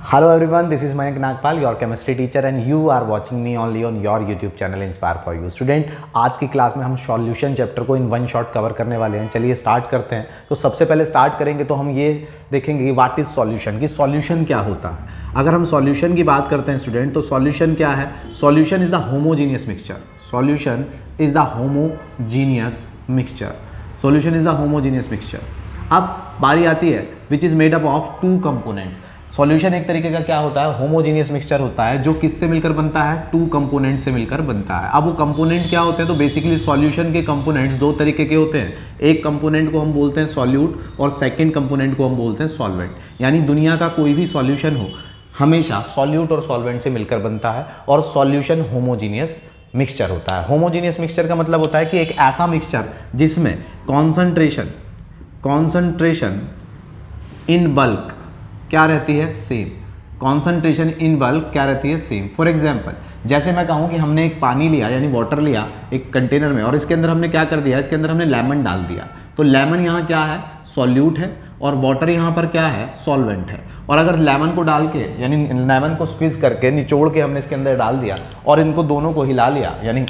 Hello everyone, this is Mayank Nagpal, your chemistry teacher and you are watching me only on your YouTube channel Inspire for You. Student, आज की class में हम solution chapter को in one shot cover करने वाले हैं। चलिए start करते हैं। तो सबसे पहले स्टार्ट करेंगे तो हम ये देखेंगे कि व्हाट इज सॉल्यूशन, कि सॉल्यूशन क्या होता है। अगर हम सॉल्यूशन की बात करते हैं स्टूडेंट, तो सॉल्यूशन क्या है? Solution is the homogeneous mixture. Solution is the homogeneous mixture. Solution is the homogeneous mixture. अब बारी आती है which is made up of two components. Solution एक तरीके का क्या होता है? होमोजीनियस मिक्सचर होता है जो किससे मिलकर बनता है? टू कंपोनेंट से मिलकर बनता है। अब वो कंपोनेंट क्या होते हैं? तो बेसिकली सॉल्यूशन के कंपोनेंट्स दो तरीके के होते हैं। एक कंपोनेंट को हम बोलते हैं सॉल्यूट और सेकंड कंपोनेंट को हम बोलते हैं सॉल्वेंट। यानी दुनिया का कोई भी सॉल्यूशन हो हमेशा सॉल्यूट और सॉल्वेंट से मिलकर बनता है और सॉल्यूशन होमोजीनियस मिक्सचर होता है। होमोजीनियस मिक्सचर का मतलब होता है कि एक ऐसा मिक्सचर जिसमें कॉन्सेंट्रेशन इन बल्क क्या रहती है? सेम। कॉन्सेंट्रेशन इन बल्क क्या रहती है? सेम। फॉर एग्जाम्पल, जैसे मैं कहूँ कि हमने एक पानी लिया यानी वाटर लिया एक कंटेनर में और इसके अंदर हमने क्या कर दिया? इसके अंदर हमने लेमन डाल दिया। तो लेमन यहाँ क्या है? सॉल्यूट है और वाटर यहाँ पर क्या है? सॉल्वेंट है। और अगर लेमन को डाल के यानी लेमन को स्क्वीज करके निचोड़ के हमने इसके अंदर डाल दिया और इनको दोनों को हिला लिया यानी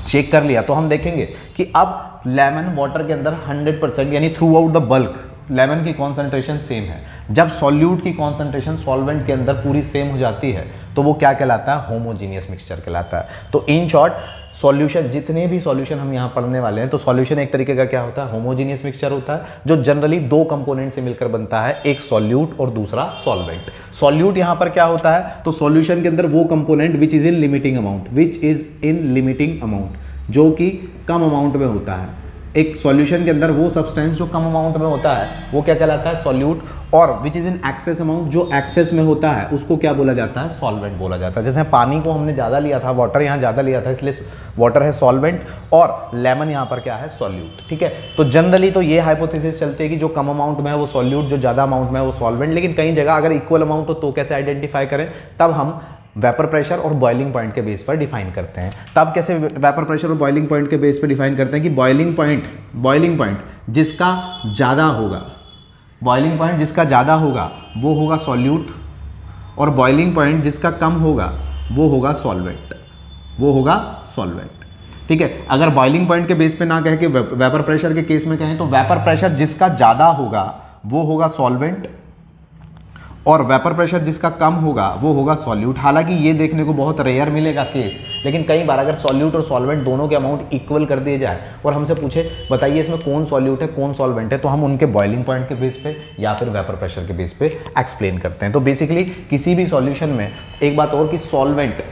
शेक कर लिया, तो हम देखेंगे कि अब लेमन वाटर के अंदर 100% यानी through out the bulk lemon की कॉन्सेंट्रेशन सेम है। जब सॉल्यूट की कॉन्सेंट्रेशन सॉल्वेंट के अंदर पूरी सेम हो जाती है तो वो क्या कहलाता है? होमोजीनियस मिक्सचर कहलाता है। तो इन शॉर्ट सॉल्यूशन, जितने भी सॉल्यूशन हम यहाँ पढ़ने वाले हैं, तो सॉल्यूशन एक तरीके का क्या होता है? होमोजीनियस मिक्सचर होता है जो जनरली दो कंपोनेंट से मिलकर बनता है, एक सॉल्यूट और दूसरा सॉल्वेंट। सॉल्यूट यहाँ पर क्या होता है? तो सॉल्यूशन के अंदर वो component which is in limiting amount, जो कि कम अमाउंट में होता है। एक सॉल्यूशन के अंदर वो सब्सटेंस जो कम अमाउंट में होता है वो क्या कहलाता है? सॉल्यूट। और which is in excess amount, जो एक्सेस में होता है उसको क्या बोला जाता है? सॉल्वेंट बोला जाता है। जैसे पानी को हमने ज़्यादा लिया था, वाटर यहाँ ज़्यादा लिया था, इसलिए वाटर है सॉल्वेंट और लेमन यहाँ पर क्या है? सॉल्यूट। ठीक है, तो जनरली तो ये हाइपोथेसिस चलती है कि जो कम अमाउंट में है वो सॉल्यूट, जो ज़्यादा अमाउंट में है वो सॉल्वेंट। लेकिन कई जगह अगर इक्वल अमाउंट हो तो कैसे आइडेंटिफाई करें? तब हम वेपर प्रेशर और बॉइलिंग पॉइंट के बेस पर डिफाइन करते हैं। तब कैसे वेपर प्रेशर और बॉइलिंग पॉइंट के बेस पर डिफाइन करते हैं कि बॉइलिंग पॉइंट जिसका ज़्यादा होगा वो होगा सॉल्यूट और बॉइलिंग पॉइंट जिसका कम होगा वो होगा सॉल्वेंट। ठीक है, अगर बॉइलिंग पॉइंट के बेस पे ना कहे कि वेपर प्रेशर के केस में कहें तो वेपर प्रेशर जिसका ज़्यादा होगा वो होगा सॉल्वेंट और वेपर प्रेशर जिसका कम होगा वो होगा सॉल्यूट। हालांकि ये देखने को बहुत रेयर मिलेगा केस, लेकिन कई बार अगर सॉल्यूट और सॉल्वेंट दोनों के अमाउंट इक्वल कर दिए जाए और हमसे पूछे बताइए इसमें कौन सॉल्यूट है कौन सॉल्वेंट है, तो हम उनके बॉइलिंग पॉइंट के बेस पे या फिर वेपर प्रेशर के बेस पे एक्सप्लेन करते हैं। तो बेसिकली किसी भी सॉल्यूशन में एक बात और कि सॉल्वेंट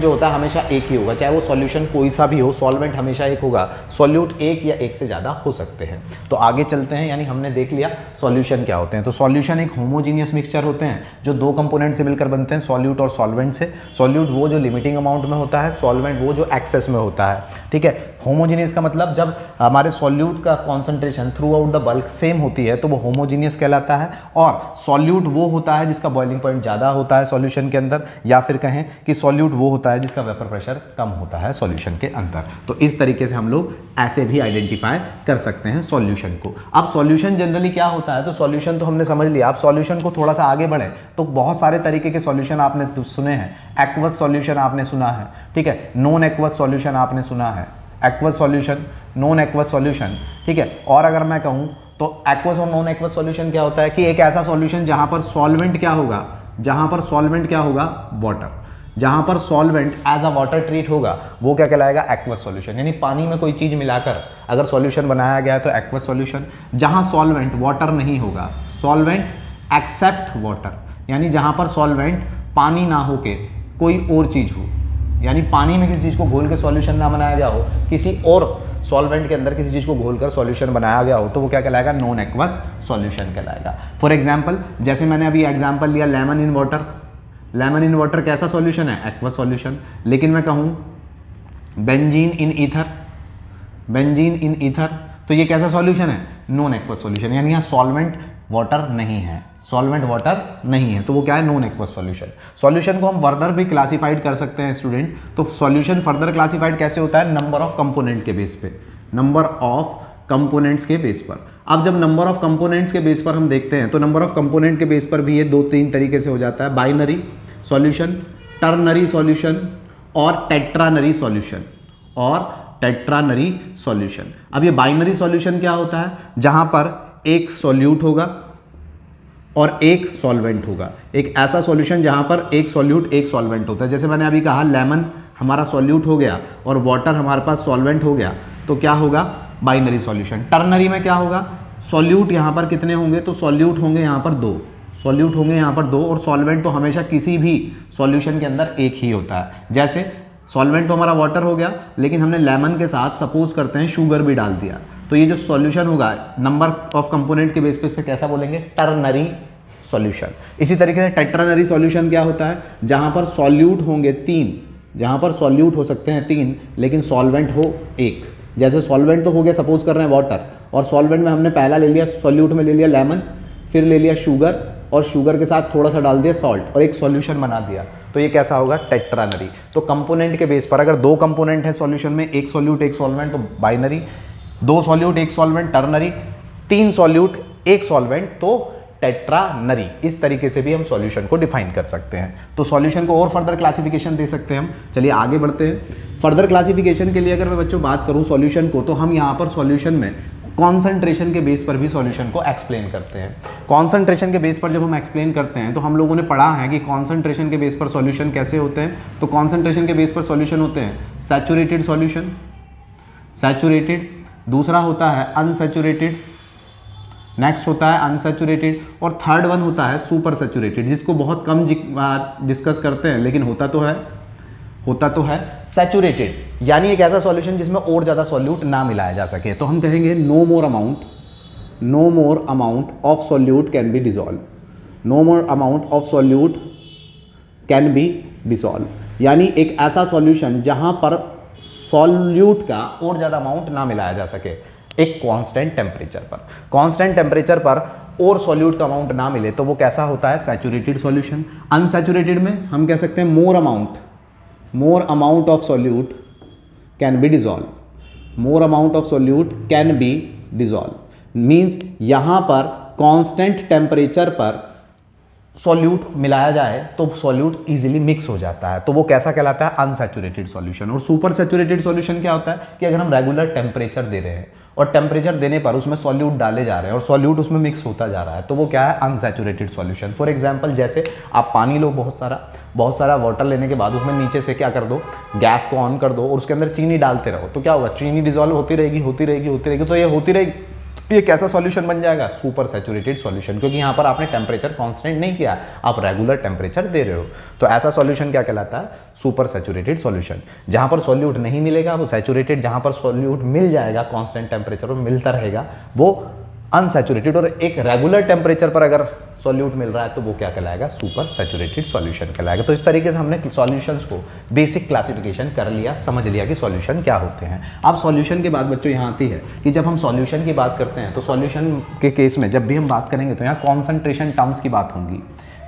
जो होता है हमेशा एक ही होगा, चाहे वो सॉल्यूशन कोई सा भी हो, सॉल्वेंट हमेशा एक होगा। सॉल्यूट एक या एक से ज़्यादा हो सकते हैं। तो आगे चलते हैं, यानी हमने देख लिया सॉल्यूशन क्या होते हैं। तो सॉल्यूशन एक होमोजीनियस मिक्सचर होते हैं जो दो कंपोनेंट से मिलकर बनते हैं, सॉल्यूट और सॉल्वेंट से। सॉल्यूट वो जो लिमिटिंग अमाउंट में होता है, सॉल्वेंट वो जो एक्सेस में होता है। ठीक है, होमोजीनियस का मतलब जब हमारे सॉल्यूट का concentration through out the bulk same होती है तो वो होमोजीनियस कहलाता है। और सॉल्यूट वो होता है जिसका बॉइलिंग पॉइंट ज़्यादा होता है सॉल्यूशन के अंदर, या फिर कहें कि सॉल्यूट वो होता है जिसका वेपर प्रेशर कम होता है सॉल्यूशन के अंदर। तो इस तरीके से हम लोग ऐसे भी आइडेंटिफाई कर सकते हैं सॉल्यूशन को। अब सॉल्यूशन जनरली क्या होता है? तो सॉल्यूशन तो हमने समझ लिया। अब सॉल्यूशन को थोड़ा सा आगे बढ़े तो बहुत सारे तरीके के सॉल्यूशन आपने सुने हैं। एक्वस सॉल्यूशन आपने सुना है, ठीक है, नॉन एक्वस सॉल्यूशन आपने सुना है, aqueous solution, non aqueous solution. ठीक है, और अगर मैं कहूँ तो एक्वस और नॉन एक्वस सॉल्यूशन क्या होता है कि एक ऐसा सॉल्यूशन जहां पर सॉल्वेंट क्या होगा? वाटर। जहां पर solvent as a water treat होगा वो क्या कहलाएगा? Aqueous solution. यानी पानी में कोई चीज मिलाकर अगर सॉल्यूशन बनाया गया है तो एक्वस सॉल्यूशन। जहां सॉल्वेंट वाटर नहीं होगा, सॉल्वेंट एक्सेप्ट वाटर, यानी जहां पर सॉल्वेंट पानी ना होके कोई और चीज हो, यानी पानी में किसी चीज को घोल के सॉल्यूशन ना बनाया गया हो, किसी और सॉल्वेंट के अंदर किसी चीज को घोलकर सॉल्यूशन बनाया गया हो, तो वो क्या कहलाएगा? नॉन एक्वस सॉल्यूशन कहलाएगा। फॉर एग्जांपल, जैसे मैंने अभी एग्जांपल लिया lemon in water. Lemon in water कैसा सॉल्यूशन है? Aqueous solution. लेकिन मैं कहूँ बेंजीन इन ईथर, तो ये कैसा सॉल्यूशन है? Non aqueous solution. यानी यहाँ सॉल्वेंट वाटर नहीं है, तो वो क्या है? Non aqueous solution. सॉल्यूशन को हम फर्दर भी क्लासिफाइड कर सकते हैं स्टूडेंट। तो सॉल्यूशन फर्दर क्लासिफाइड कैसे होता है? नंबर ऑफ कंपोनेंट के बेस पे, नंबर ऑफ कंपोनेंट्स के बेस पर। अब जब नंबर ऑफ कंपोनेंट्स के बेस पर हम देखते हैं तो नंबर ऑफ कंपोनेंट के बेस पर भी ये 2-3 तरीके से हो जाता है, बाइनरी सॉल्यूशन, टर्नरी सॉल्यूशन और टेट्रानरी सॉल्यूशन अब ये बाइनरी सॉल्यूशन क्या होता है, जहां पर एक सॉल्यूट होगा और एक सॉल्वेंट होगा। एक ऐसा सॉल्यूशन जहां पर एक सॉल्यूट एक सॉल्वेंट होता है। जैसे मैंने अभी कहा लेमन हमारा सॉल्यूट हो गया और वाटर हमारे पास सॉल्वेंट हो गया, तो क्या होगा, बाइनरी सॉल्यूशन। टर्नरी में क्या होगा, सॉल्यूट यहाँ पर कितने होंगे, तो सॉल्यूट होंगे यहाँ पर 2, सॉल्यूट होंगे यहाँ पर 2 और सॉल्वेंट तो हमेशा किसी भी सॉल्यूशन के अंदर एक ही होता है। जैसे सॉल्वेंट तो हमारा वाटर हो गया, लेकिन हमने लेमन के साथ सपोज करते हैं शुगर भी डाल दिया, तो ये जो सॉल्यूशन होगा नंबर ऑफ कंपोनेंट के बेस पे इसे कैसा बोलेंगे, टर्नरी सॉल्यूशन। इसी तरीके से टेट्रानरी सॉल्यूशन क्या होता है, जहां पर सॉल्यूट होंगे 3, जहां पर सॉल्यूट हो सकते हैं 3 लेकिन सॉल्वेंट हो 1। जैसे सॉल्वेंट तो हो गया, सपोज कर रहे हैं वाटर, और सॉल्वेंट में हमने पहला ले लिया, सॉल्यूट में ले लिया लेमन, फिर ले लिया शुगर और शुगर के साथ थोड़ा सा डाल दिया सॉल्ट और एक सॉल्यूशन बना दिया, तो ये कैसा होगा, टेट्रानरी। तो कंपोनेंट के बेस पर अगर 2 कंपोनेंट है सॉल्यूशन में, एक सॉल्यूट एक सॉल्वेंट, तो बाइनरी, 2 सॉल्यूट एक सॉल्वेंट टर्नरी, 3 सॉल्यूट एक सॉल्वेंट तो टेट्रानरी। इस तरीके से भी हम सॉल्यूशन को डिफाइन कर सकते हैं। तो सॉल्यूशन को और फर्दर क्लासिफिकेशन दे सकते हैं हम। चलिए आगे बढ़ते हैं। फर्दर क्लासिफिकेशन के लिए अगर मैं बच्चों बात करूं सॉल्यूशन को, तो हम यहाँ पर सॉल्यूशन में कॉन्सेंट्रेशन के बेस पर भी सॉल्यूशन को एक्सप्लेन करते हैं। कॉन्सेंट्रेशन के बेस पर जब हम एक्सप्लेन करते हैं तो हम लोगों ने पढ़ा है कि कॉन्सेंट्रेशन के बेस पर सॉल्यूशन कैसे होते हैं। तो कॉन्सेंट्रेशन के बेस पर सॉल्यूशन होते हैं सैचुरेटेड सॉल्यूशन, सैचुरेटेड, दूसरा होता है अनसैचुरेटेड, नेक्स्ट होता है अनसैचुरेटेड, और थर्ड वन होता है सुपर सैचुरेटेड, जिसको बहुत कम डिस्कस करते हैं लेकिन होता तो है सैचुरेटेड, यानी एक ऐसा सॉल्यूशन जिसमें और ज़्यादा सॉल्यूट ना मिलाया जा सके। तो हम कहेंगे no more amount of solute can be dissolve, no more amount of solute can be dissolve, यानी एक ऐसा सॉल्यूशन जहां पर सॉल्यूट का और ज़्यादा अमाउंट ना मिलाया जा सके एक कांस्टेंट टेम्परेचर पर और सॉल्यूट का अमाउंट ना मिले, तो वो कैसा होता है, सैचुरेटेड सॉल्यूशन। अनसैचुरेटेड में हम कह सकते हैं मोर amount of solute can be dissolve, more amount of solute can be dissolve, means यहां पर कांस्टेंट टेम्परेचर पर सॉल्यूट मिलाया जाए तो सॉल्यूट इजीली मिक्स हो जाता है, तो वो कैसा कहलाता है, अनसैचुरेटेड सॉल्यूशन। और सुपर सैचुरेटेड सॉल्यूशन क्या होता है कि अगर हम रेगुलर टेम्परेचर दे रहे हैं और टेम्परेचर देने पर उसमें सॉल्यूट डाले जा रहे हैं और सॉल्यूट उसमें मिक्स होता जा रहा है, तो वो क्या है, अनसैचुरेटेड सॉल्यूशन। फॉर एग्जांपल जैसे आप पानी लो, बहुत सारा वाटर लेने के बाद उसमें नीचे से क्या कर दो, गैस को ऑन कर दो और उसके अंदर चीनी डालते रहो, तो क्या होगा, चीनी डिसॉल्व होती रहेगी, तो ये होती रहेगी, ये कैसा सॉल्यूशन बन जाएगा, सुपर सैचुरेटेड सॉल्यूशन, क्योंकि यहाँ पर आपने टेम्परेचर कांस्टेंट नहीं किया, आप रेगुलर टेम्परेचर दे रहे हो। तो ऐसा सॉल्यूशन क्या कहलाता है, सुपर सैचुरेटेड सॉल्यूशन। जहाँ पर सॉल्यूट नहीं मिलेगा वो सैचुरेटेड, जहाँ पर सॉल्यूट मिल जाएगा कांस्टेंट टेम्परेचर पर मिलता रहेगा वो अनसैचुरेटेड, और एक रेगुलर टेम्परेचर पर अगर सॉल्यूट मिल रहा है तो वो क्या कहलाएगा, सुपर सैचुरेटेड सॉल्यूशन कहलाएगा। तो इस तरीके से हमने सॉल्यूशंस को बेसिक क्लासिफिकेशन कर लिया, समझ लिया कि सॉल्यूशन क्या होते हैं। अब सॉल्यूशन के बाद बच्चों यहाँ आती है कि जब हम सॉल्यूशन की बात करते हैं तो सॉल्यूशन के केस में जब भी हम बात करेंगे तो यहाँ कॉन्सेंट्रेशन टर्म्स की बात होगी।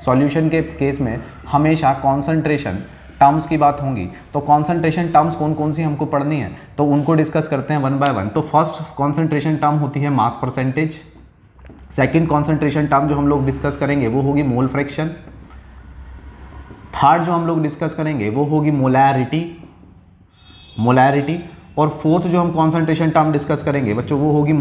सॉल्यूशन के केस में हमेशा कॉन्सेंट्रेशन टर्म्स की बात होंगी। तो कॉन्सेंट्रेशन टर्म्स कौन कौन सी हमको पढ़नी है, तो उनको डिस्कस करते हैं वन बाय वन। तो फर्स्ट कॉन्सेंट्रेशन टर्म होती है mass percentage. Second concentration term जो हम लोग डिस्कस करेंगे वो होगी मोल फ्रैक्शन। थर्ड जो हम लोग डिस्कस करेंगे वो होगी मोलैरिटी। और फोर्थ जो हम कॉन्सेंट्रेशन टर्म डिस्कस करेंगे बच्चों वो होगी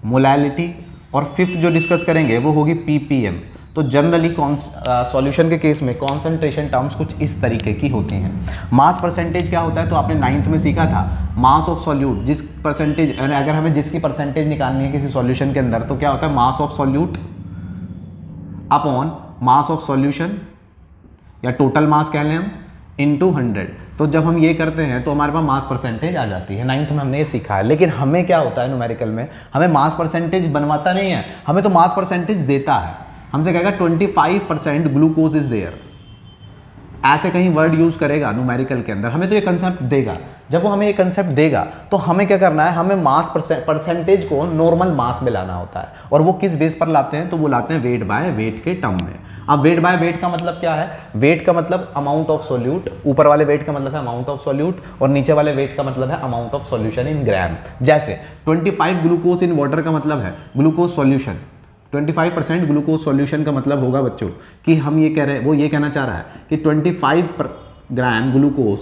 मोलैलिटी। और फिफ्थ जो डिस्कस करेंगे वो होगी पीपीएम। तो जनरली सॉल्यूशन के केस में कॉन्सेंट्रेशन टर्म्स कुछ इस तरीके की होती हैं। मास परसेंटेज क्या होता है, तो आपने 9th में सीखा था, मास ऑफ सॉल्यूट, जिस परसेंटेज, अगर हमें जिसकी परसेंटेज निकालनी है किसी सॉल्यूशन के अंदर, तो क्या होता है, mass of solute upon mass of solution, या टोटल मास कह लें हम, इनटू 100। तो जब हम ये करते हैं तो हमारे पास मास परसेंटेज आ जाती है। 9th में हमने ये सीखा है। लेकिन हमें क्या होता है न्यूमेरिकल में, हमें मास परसेंटेज बनवाता नहीं है, हमें तो मास परसेंटेज देता है। हमसे कहेगा 25% ग्लूकोज इज देयर, ऐसे कहीं वर्ड यूज करेगा न्यूमेरिकल के अंदर, हमें तो ये कंसेप्ट देगा। जब वो हमें ये कंसेप्ट देगा तो हमें क्या करना है, हमें मास परसेंटेज को नॉर्मल मास में लाना होता है। और वो किस बेस पर लाते हैं, तो वो लाते हैं वेट बाय वेट के टर्म में। अब वेट बाय वेट का मतलब क्या है? वेट का मतलब अमाउंट ऑफ सॉल्यूट, ऊपर वाले वेट का मतलब है अमाउंट ऑफ सॉल्यूट और नीचे वाले वेट का मतलब है अमाउंट ऑफ सॉल्यूशन इन ग्राम। जैसे 25 ग्लूकोज इन वाटर का मतलब है ग्लूकोज सॉल्यूशन, 25% ग्लूकोज सॉल्यूशन का मतलब होगा बच्चों कि हम ये कह रहे हैं, वो ये कहना चाह रहा है कि 25 gram glucose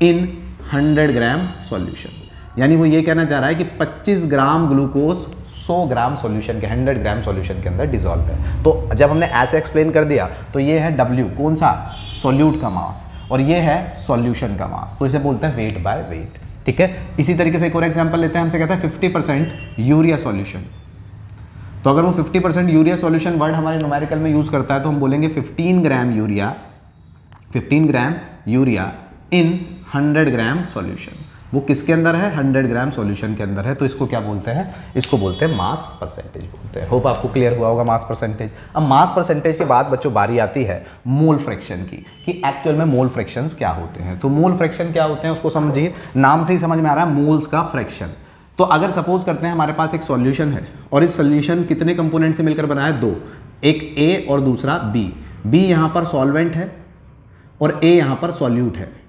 in 100 gram solution, यानी वो ये कहना चाह रहा है कि 25 ग्राम ग्लूकोज 100 ग्राम सॉल्यूशन के 100 ग्राम सॉल्यूशन के अंदर डिसॉल्व है। तो जब हमने ऐसे एक्सप्लेन कर दिया तो ये है W, कौन सा? सॉल्यूट का मास, और ये है सॉल्यूशन का मास, तो इसे बोलते हैं वेट बाय वेट। ठीक है, इसी तरीके से एक और एग्जांपल लेते हैं, हमसे कहता है 50% यूरिया सॉल्यूशन। तो अगर वो 50% यूरिया सॉल्यूशन वर्ड हमारे न्यूमेरिकल में यूज करता है तो हम बोलेंगे 15 gram urea in 100 gram solution. वो किसके अंदर है? 100 ग्राम सॉल्यूशन के अंदर है। तो इसको क्या बोलते हैं? इसको बोलते हैं मास परसेंटेज बोलते हैं। होप आपको क्लियर हुआ होगा मास परसेंटेज। अब मास परसेंटेज के बाद बच्चों बारी आती है मोल फ्रैक्शन की, कि एक्चुअल में मोल फ्रैक्शंस क्या होते हैं। तो मोल फ्रैक्शन क्या होते हैं उसको समझिए, नाम से ही समझ में आ रहा है, मोल्स का फ्रैक्शन। तो अगर सपोज करते हैं हमारे पास एक सॉल्यूशन है और इस सॉल्यूशन कितने कंपोनेंट से मिलकर बना है? 2, एक A और दूसरा B। B यहाँ पर सॉल्वेंट है और A यहाँ पर सॉल्यूट है।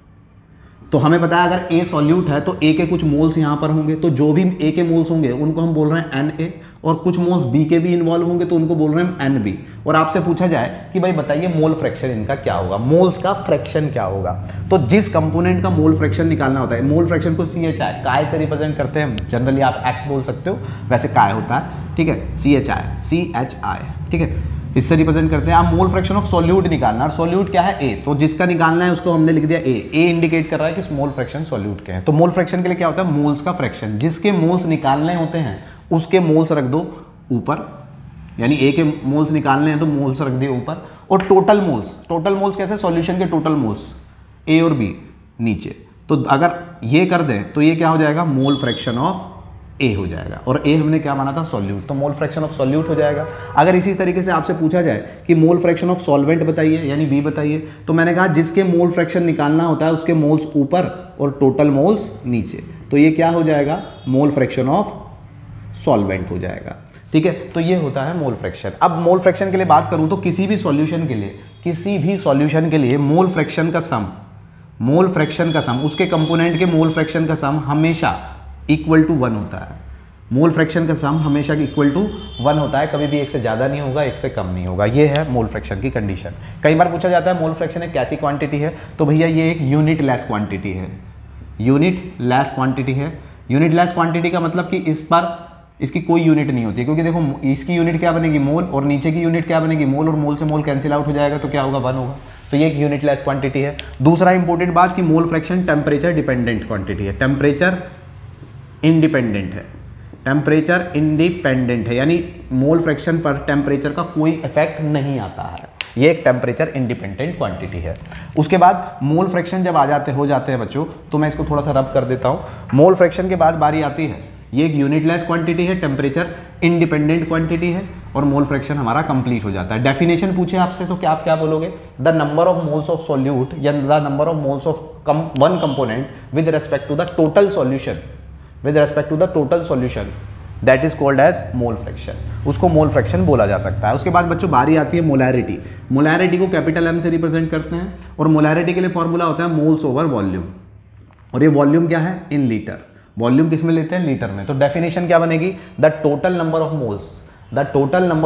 तो हमें पता है अगर A सॉल्यूट है तो A के कुछ मोल्स यहाँ पर होंगे, तो जो भी A के मोल्स होंगे उनको हम बोल रहे हैं Na, और कुछ मोल्स B के भी इन्वॉल्व होंगे तो उनको बोल रहे हैं Nb। और आपसे पूछा जाए कि भाई बताइए मोल फ्रैक्शन इनका क्या होगा, मोल्स का फ्रैक्शन क्या होगा। तो जिस कंपोनेंट का मोल फ्रैक्शन निकालना होता है, मोल फ्रैक्शन को CHI काय से रिप्रेजेंट करते हैं, जनरली आप X बोल सकते हो, वैसे काय होता है, ठीक है, CHI, ठीक है, इससे रिप्रेजेंट करते हैं। आप मोल फ्रैक्शन ऑफ सॉल्यूट निकालना, और सॉल्यूट क्या है? A, तो जिसका निकालना है उसको हमने लिख दिया A इंडिकेट कर रहा है कि मोल फ्रैक्शन सॉल्यूट के हैं। तो मोल फ्रैक्शन के लिए क्या होता है? मोल्स का फ्रैक्शन, जिसके मोल्स निकालने होते हैं उसके मोल्स रख दो ऊपर, यानी A के मोल्स निकालने हैं तो मोल्स रख दिए ऊपर, और टोटल मोल्स कैसे? सॉल्यूशन के टोटल मोल्स A और B नीचे। तो अगर ये कर दें तो ये क्या हो जाएगा? मोल फ्रैक्शन ऑफ A हो जाएगा, और A हमने क्या माना था? सॉल्यूट, तो मोल फ्रैक्शन ऑफ सॉल्यूट हो जाएगा। अगर इसी तरीके से आपसे पूछा जाए कि मोल फ्रैक्शन ऑफ सॉल्वेंट बताइए, यानी B बताइए, तो मैंने कहा जिसके मोल फ्रैक्शन निकालना होता है उसके मोल्स ऊपर और टोटल मोल्स नीचे, तो ये क्या हो जाएगा? मोल फ्रैक्शन ऑफ सॉल्वेंट हो जाएगा। ठीक है, तो ये होता है मोल फ्रैक्शन। अब मोल फ्रैक्शन के लिए बात करूं तो किसी भी सॉल्यूशन के लिए मोल फ्रैक्शन का सम, उसके कंपोनेंट के मोल फ्रैक्शन का सम हमेशा इक्वल टू 1 होता है। मोल फ्रैक्शन का सम हमेशा इक्वल टू 1 होता है, कभी भी एक से ज़्यादा नहीं होगा, एक से कम नहीं होगा। ये है मोल फ्रैक्शन की कंडीशन। कई बार पूछा जाता है मोल फ्रैक्शन एक कैसी क्वांटिटी है, तो भैया ये एक यूनिट लेस क्वांटिटी है। यूनिट लेस क्वांटिटी का मतलब कि इस पर इसकी कोई यूनिट नहीं होती, क्योंकि देखो इसकी यूनिट क्या बनेगी? मोल, और नीचे की यूनिट क्या बनेगी? मोल, और मोल से मोल कैंसिल आउट हो जाएगा तो क्या होगा? 1 होगा। तो ये एक यूनिट लेस क्वांटिटी है। दूसरा इंपॉर्टेंट बात कि mole fraction temperature dependent quantity है, टेम्परेचर इंडिपेंडेंट है, यानी मोल फ्रैक्शन पर टेम्परेचर का कोई इफेक्ट नहीं आता है। ये एक टेम्परेचर इंडिपेंडेंट क्वांटिटी है। उसके बाद मोल फ्रैक्शन जब हो जाते हैं बच्चों, तो मैं इसको थोड़ा सा रब कर देता हूँ। मोल फ्रैक्शन के बाद बारी आती है, ये एक यूनिट लेस क्वांटिटी है, टेम्परेचर इंडिपेंडेंट क्वांटिटी है, और मोल फ्रैक्शन हमारा कंप्लीट हो जाता है। डेफिनेशन पूछे आपसे तो क्या आप क्या बोलोगे? The number of moles of solute या the number of moles of one component with respect to the total solution that is called as mole fraction. उसको मोल फ्रैक्शन बोला जा सकता है। उसके बाद बच्चों बारी आती है मोलैरिटी। मोलैरिटी को कैपिटल M से रिप्रेजेंट करते हैं, और मोलैरिटी के लिए फॉर्मूला होता है मोल्स ओवर वॉल्यूम, और ये वॉल्यूम क्या है? In litre. वॉल्यूम किस में लेते हैं? लीटर में। तो डेफिनेशन क्या बनेगी? The total number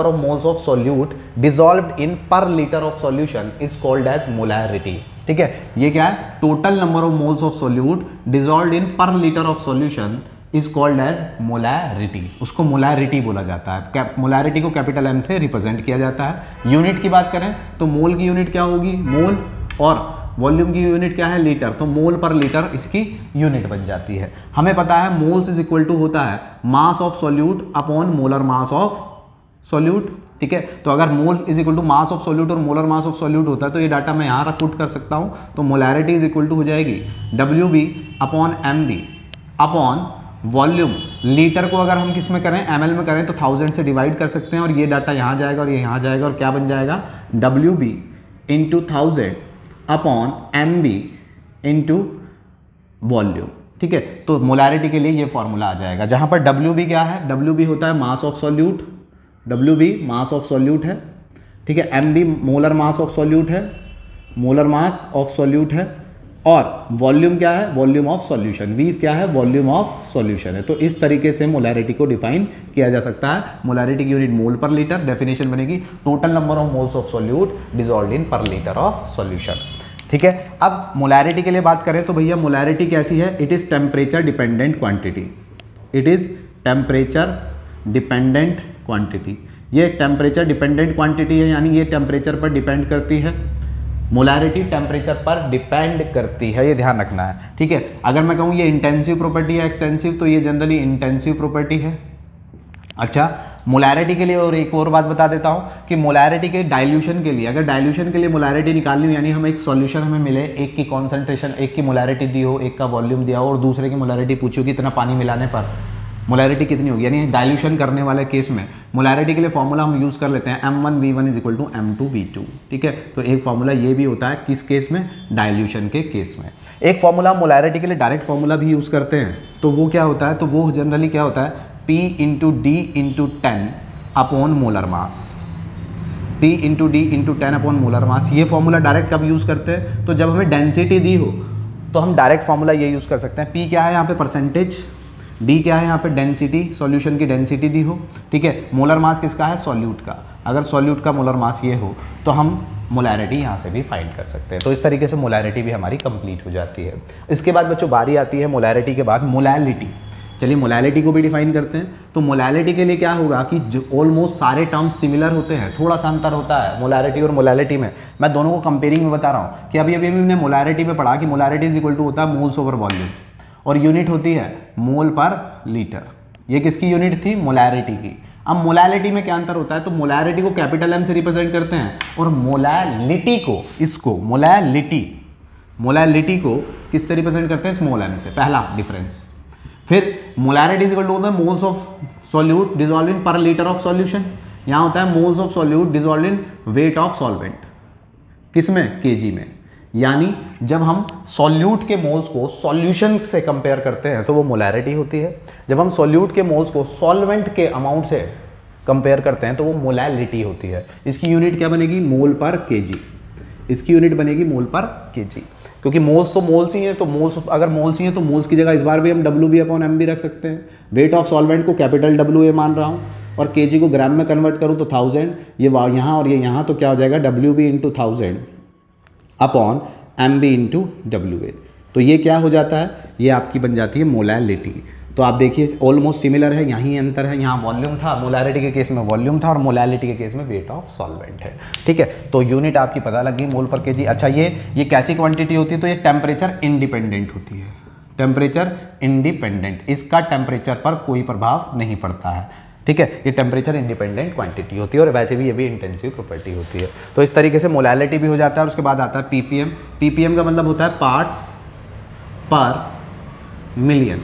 of moles of solute dissolved in per litre of solution is called as molarity. ठीक है, ये क्या है? Total number of moles of solute dissolved in per litre of solution is called as molarity. उसको molarity बोला जाता है। Molarity को कैपिटल M से रिप्रेजेंट किया जाता है। यूनिट की बात करें तो मोल की यूनिट क्या होगी? मोल, और वॉल्यूम की यूनिट क्या है? लीटर। तो मोल पर लीटर इसकी यूनिट बन जाती है। हमें पता है मोल्स इज इक्वल टू होता है mass of solute upon molar mass of solute. ठीक है, तो अगर mole is equal to mass of solute और मोलर मास ऑफ सॉल्यूट होता है तो ये डाटा मैं यहाँ पुट कर सकता हूँ। तो मोलैरिटी इज इक्वल टू हो जाएगी WB upon MB upon volume. Litre को अगर हम किस में करें? ml में करें तो 1000 से डिवाइड कर सकते हैं, और ये डाटा यहाँ जाएगा और ये यहाँ जाएगा, और क्या बन जाएगा? WB into 1000 upon MB into volume. ठीक है, तो मोलैरिटी के लिए ये फॉर्मूला आ जाएगा, जहाँ पर WB क्या है? WB होता है mass of solute, WB mass of solute है, ठीक है, mb molar mass of solute है, मोलर मास ऑफ सॉल्यूट है, और वॉल्यूम क्या है, वॉल्यूम ऑफ सॉल्यूशन, v क्या है, वॉल्यूम ऑफ सॉल्यूशन है। तो इस तरीके से मोलैरिटी को डिफाइन किया जा सकता है। मोलैरिटी की यूनिट मोल पर लीटर, डेफिनेशन बनेगी total number of moles of solute dissolved in per litre of solution. ठीक है, अब मोलैरिटी के लिए बात करें तो भैया मोलैरिटी कैसी है, it is temperature dependent quantity, it is temperature dependent quantity. ये टेम्परेचर डिपेंडेंट क्वांटिटी है, यानी ये टेम्परेचर पर डिपेंड करती है, मोलैरिटी टेम्परेचर पर डिपेंड करती है, ये ध्यान रखना है। ठीक है, अगर मैं कहूँ ये इंटेंसिव प्रॉपर्टी है एक्सटेंसिव, तो ये जनरली इंटेंसिव प्रॉपर्टी है। अच्छा, मोलैरिटी के लिए और एक और बात बता देता हूँ कि मोलैरिटी के डाइल्यूशन के लिए, अगर डाइल्यूशन के लिए मोलैरिटी निकालनी हो, यानी हम एक सॉल्यूशन हमें मिले, एक की कॉन्सेंट्रेशन, एक की मोलैरिटी दी हो, एक का वॉल्यूम दिया हो, और दूसरे की मोलैरिटी पूछी हो कि इतना पानी मिलाने पर मोलैरिटी कितनी होगी, यानी डाइल्यूशन करने वाले केस में मोलैरिटी के लिए फॉर्मूला हम यूज़ कर लेते हैं m1v1 = m2v2। ठीक है, तो एक फॉर्मूला ये भी होता है किस केस में, डाइल्यूशन के केस में। एक फॉर्मूला मोलैरिटी के लिए डायरेक्ट फॉर्मूला भी यूज़ करते हैं, तो वो क्या होता है, तो वो जनरली क्या होता है, P × D × 10 अपॉन मोलर मास, P × D × 10 अपॉन मोलर मास। ये फॉर्मूला डायरेक्ट कब यूज़ करते हैं, तो जब हमें डेंसिटी दी हो तो हम डायरेक्ट फॉर्मूला ये यूज़ कर सकते हैं। P क्या है यहाँ पे, परसेंटेज, D क्या है यहाँ पे, डेंसिटी, सॉल्यूशन की डेंसिटी दी हो। ठीक है, मोलर मास किसका है, सॉल्यूट का, अगर सॉल्यूट का मोलर मास ये हो तो हम मोलैरिटी यहाँ से भी फाइंड कर सकते हैं। तो इस तरीके से मोलैरिटी भी हमारी कंप्लीट हो जाती है। इसके बाद बच्चों बारी आती है मोलैरिटी के बाद मोलैलिटी। चलिए मोलैलिटी को भी डिफाइन करते हैं। तो मोलैलिटी के लिए क्या होगा कि जो ऑलमोस्ट सारे टर्म्स सिमिलर होते हैं, थोड़ा सा अंतर होता है मोलैरिटी और मोलैलिटी में। मैं दोनों को कंपेयरिंग में बता रहा हूँ कि अभी हमने मोलैरिटी में पढ़ा कि मोलैरिटी इज इक्वल टू होता है मोल्स ओवर वॉल्यूम, और यूनिट होती है मोल पर लीटर। ये किसकी यूनिट थी, मोलैरिटी की। अब मोलैलिटी में क्या अंतर होता है, तो मोलैरिटी को कैपिटल M से रिप्रेजेंट करते हैं, और मोलैलिटी को, इसको मोलैलिटी को किससे रिप्रेजेंट करते हैं, स्मॉल m से, पहला डिफरेंस। फिर मोलैरिटी इज इक्वल टू होता है moles of solute dissolved in per litre of solution. यहाँ होता है moles of solute dissolved in weight of solvent, किसमें, केजी में। यानी जब हम सॉल्यूट के मोल्स को सॉल्यूशन से कंपेयर करते हैं तो वो मोलैरिटी होती है, जब हम सॉल्यूट के मोल्स को सॉल्वेंट के अमाउंट से कंपेयर करते हैं तो वो मोलैलिटी होती है। इसकी यूनिट क्या बनेगी, मोल पर केजी, इसकी यूनिट बनेगी मोल पर केजी, क्योंकि मोल्स तो मोल्स ही हैं, तो मोल्स, अगर मोल्स ही हैं तो मोल्स की जगह इस बार भी हम WB/m भी रख सकते हैं। वेट ऑफ सॉल्वेंट को कैपिटल WA मान रहा हूँ, और केजी को ग्राम में कन्वर्ट करूँ तो 1000, ये यहाँ और ये यहाँ, तो क्या हो जाएगा WB × 1000 अपॉन MB × WA। तो ये क्या हो जाता है, ये आपकी बन जाती है मोलैलिटी। तो आप देखिए ऑलमोस्ट सिमिलर है, यहीं अंतर है, यहाँ वॉल्यूम था, मोलैरिटी के केस में वॉल्यूम था, और मोलैलिटी के केस में वेट ऑफ सॉल्वेंट है। ठीक है, तो यूनिट आपकी पता लगी मोल पर केजी। अच्छा, ये कैसी क्वांटिटी होती है, तो ये टेम्परेचर इंडिपेंडेंट होती है, टेम्परेचर इंडिपेंडेंट, इसका टेम्परेचर पर कोई प्रभाव नहीं पड़ता है। ठीक है, ये टेम्परेचर इंडिपेंडेंट क्वांटिटी होती है, और वैसे भी ये भी इंटेंसिव प्रॉपर्टी होती है। तो इस तरीके से मोलैलिटी भी हो जाता है। और उसके बाद आता है ppm। ppm का मतलब होता है पार्ट्स पर मिलियन।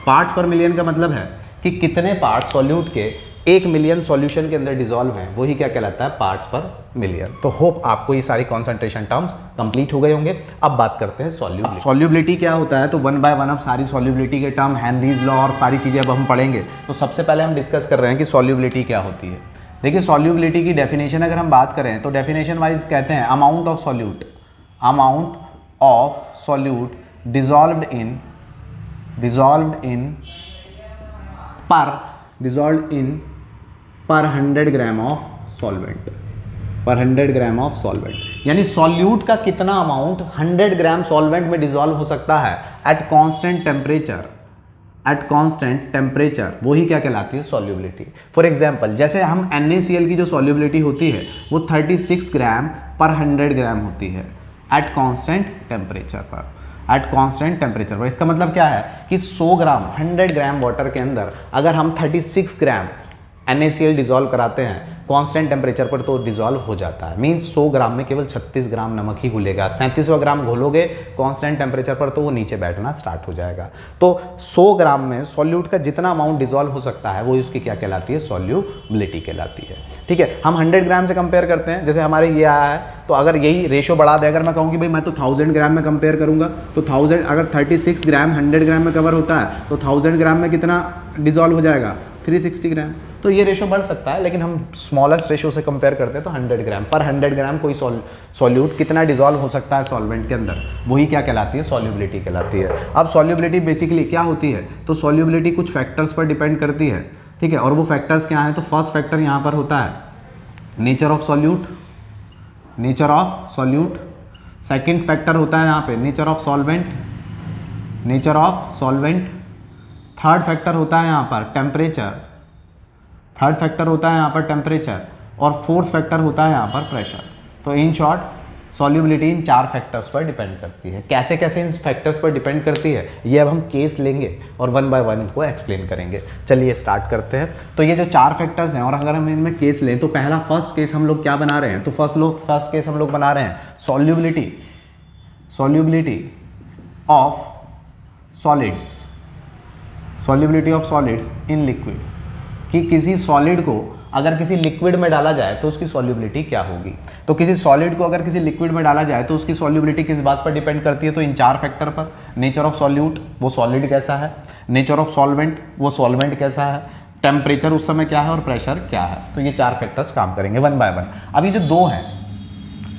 पार्ट्स पर मिलियन का मतलब है कि कितने पार्ट सॉल्यूट के 1 मिलियन सॉल्यूशन के अंदर डिसॉल्व हैं, वही क्या कहलाता है, पार्ट्स पर मिलियन। तो होप आपको ये सारी कॉन्सेंट्रेशन टर्म्स कंप्लीट हो गए होंगे। अब बात करते हैं सॉल्युबिलिटी। सॉल्युबिलिटी क्या होता है, तो 1 बाय 1 अब सारी सॉल्युबिलिटी के टर्म, हेनरीज लॉ और सारी चीज़ें अब हम पढ़ेंगे। तो सबसे पहले हम डिस्कस कर रहे हैं कि सॉल्युबिलिटी क्या होती है। देखिए सॉल्युबिलिटी की डेफिनेशन अगर हम बात करें तो डेफिनेशन वाइज कहते हैं amount of solute dissolved in पर 100 ग्राम ऑफ सॉल्वेंट, पर 100 ग्राम ऑफ सॉल्वेंट, यानी सॉल्यूट का कितना अमाउंट 100 ग्राम सॉल्वेंट में डिसॉल्व हो सकता है एट कांस्टेंट टेम्परेचर, वही क्या कहलाती है, सॉल्युबिलिटी। फॉर एग्जांपल जैसे हम NaCl की जो सॉल्युबिलिटी होती है वो 36 ग्राम पर 100 ग्राम होती है एट कांस्टेंट टेम्परेचर पर। इसका मतलब क्या है कि 100 ग्राम 100 ग्राम वाटर के अंदर अगर हम 36 ग्राम NaCl डिसॉल्व कराते हैं कांस्टेंट टेम्परेचर पर तो डिसॉल्व हो जाता है। मींस 100 ग्राम में केवल 36 ग्राम नमक ही घुलेगा, 37वां ग्राम घोलोगे कांस्टेंट टेम्परेचर पर तो वो नीचे बैठना स्टार्ट हो जाएगा। तो 100 ग्राम में सॉल्यूट का जितना अमाउंट डिसॉल्व हो सकता है वो उसकी क्या कहलाती है, सॉल्युबिलिटी कहलाती है। ठीक है, हम 100 ग्राम से कंपेयर करते हैं, जैसे हमारे ये आया है तो अगर यही रेशो बढ़ा दे, अगर मैं कहूँ कि भाई मैं तो 1000 ग्राम में कंपेयर करूँगा तो 1000 अगर 36 ग्राम 100 ग्राम में कवर होता है तो 1000 ग्राम में कितना डिसॉल्व हो जाएगा, 360 ग्राम। तो ये रेशो बढ़ सकता है, लेकिन हम स्मॉलेस्ट रेशो से कंपेयर करते हैं तो 100 ग्राम पर 100 ग्राम कोई सॉल्यूट कितना डिजॉल्व हो सकता है सॉल्वेंट के अंदर, वही क्या कहलाती है, सॉल्युबिलिटी कहलाती है। अब सॉल्युबिलिटी बेसिकली क्या होती है, तो सॉल्युबिलिटी कुछ फैक्टर्स पर डिपेंड करती है, ठीक है। और वो फैक्टर्स क्या हैं, तो फर्स्ट फैक्टर यहाँ पर होता है nature of solute, nature of solute. Second factor होता है यहाँ पे nature of solvent, nature of solvent. Third factor होता है यहाँ पर टेम्परेचर, थर्ड फैक्टर होता है यहाँ पर टेम्परेचर। और फोर्थ फैक्टर होता है यहाँ पर प्रेशर। तो in short solubility in 4 factors पर डिपेंड करती है। कैसे कैसे इन फैक्टर्स पर डिपेंड करती है, ये अब हम केस लेंगे और 1 बाय 1 इनको एक्सप्लेन करेंगे। चलिए स्टार्ट करते हैं। तो ये जो 4 फैक्टर्स हैं, और अगर हम इनमें केस लें तो पहला फर्स्ट केस हम लोग क्या बना रहे हैं, तो फर्स्ट केस हम लोग बना रहे हैं solubility, solubility of solids, solubility of solids in liquid, कि किसी सॉलिड को अगर किसी लिक्विड में डाला जाए तो उसकी सॉल्युबिलिटी क्या होगी। तो किसी सॉलिड को अगर किसी लिक्विड में डाला जाए तो उसकी सॉल्युबिलिटी किस बात पर डिपेंड करती है, तो इन 4 फैक्टर पर। नेचर ऑफ सॉल्यूट, वो सॉलिड कैसा है, नेचर ऑफ सॉल्वेंट, वो सॉल्वेंट कैसा है, टेम्परेचर उस समय क्या है, और प्रेशर क्या है। तो ये 4 फैक्टर्स काम करेंगे 1 बाय 1। अब ये जो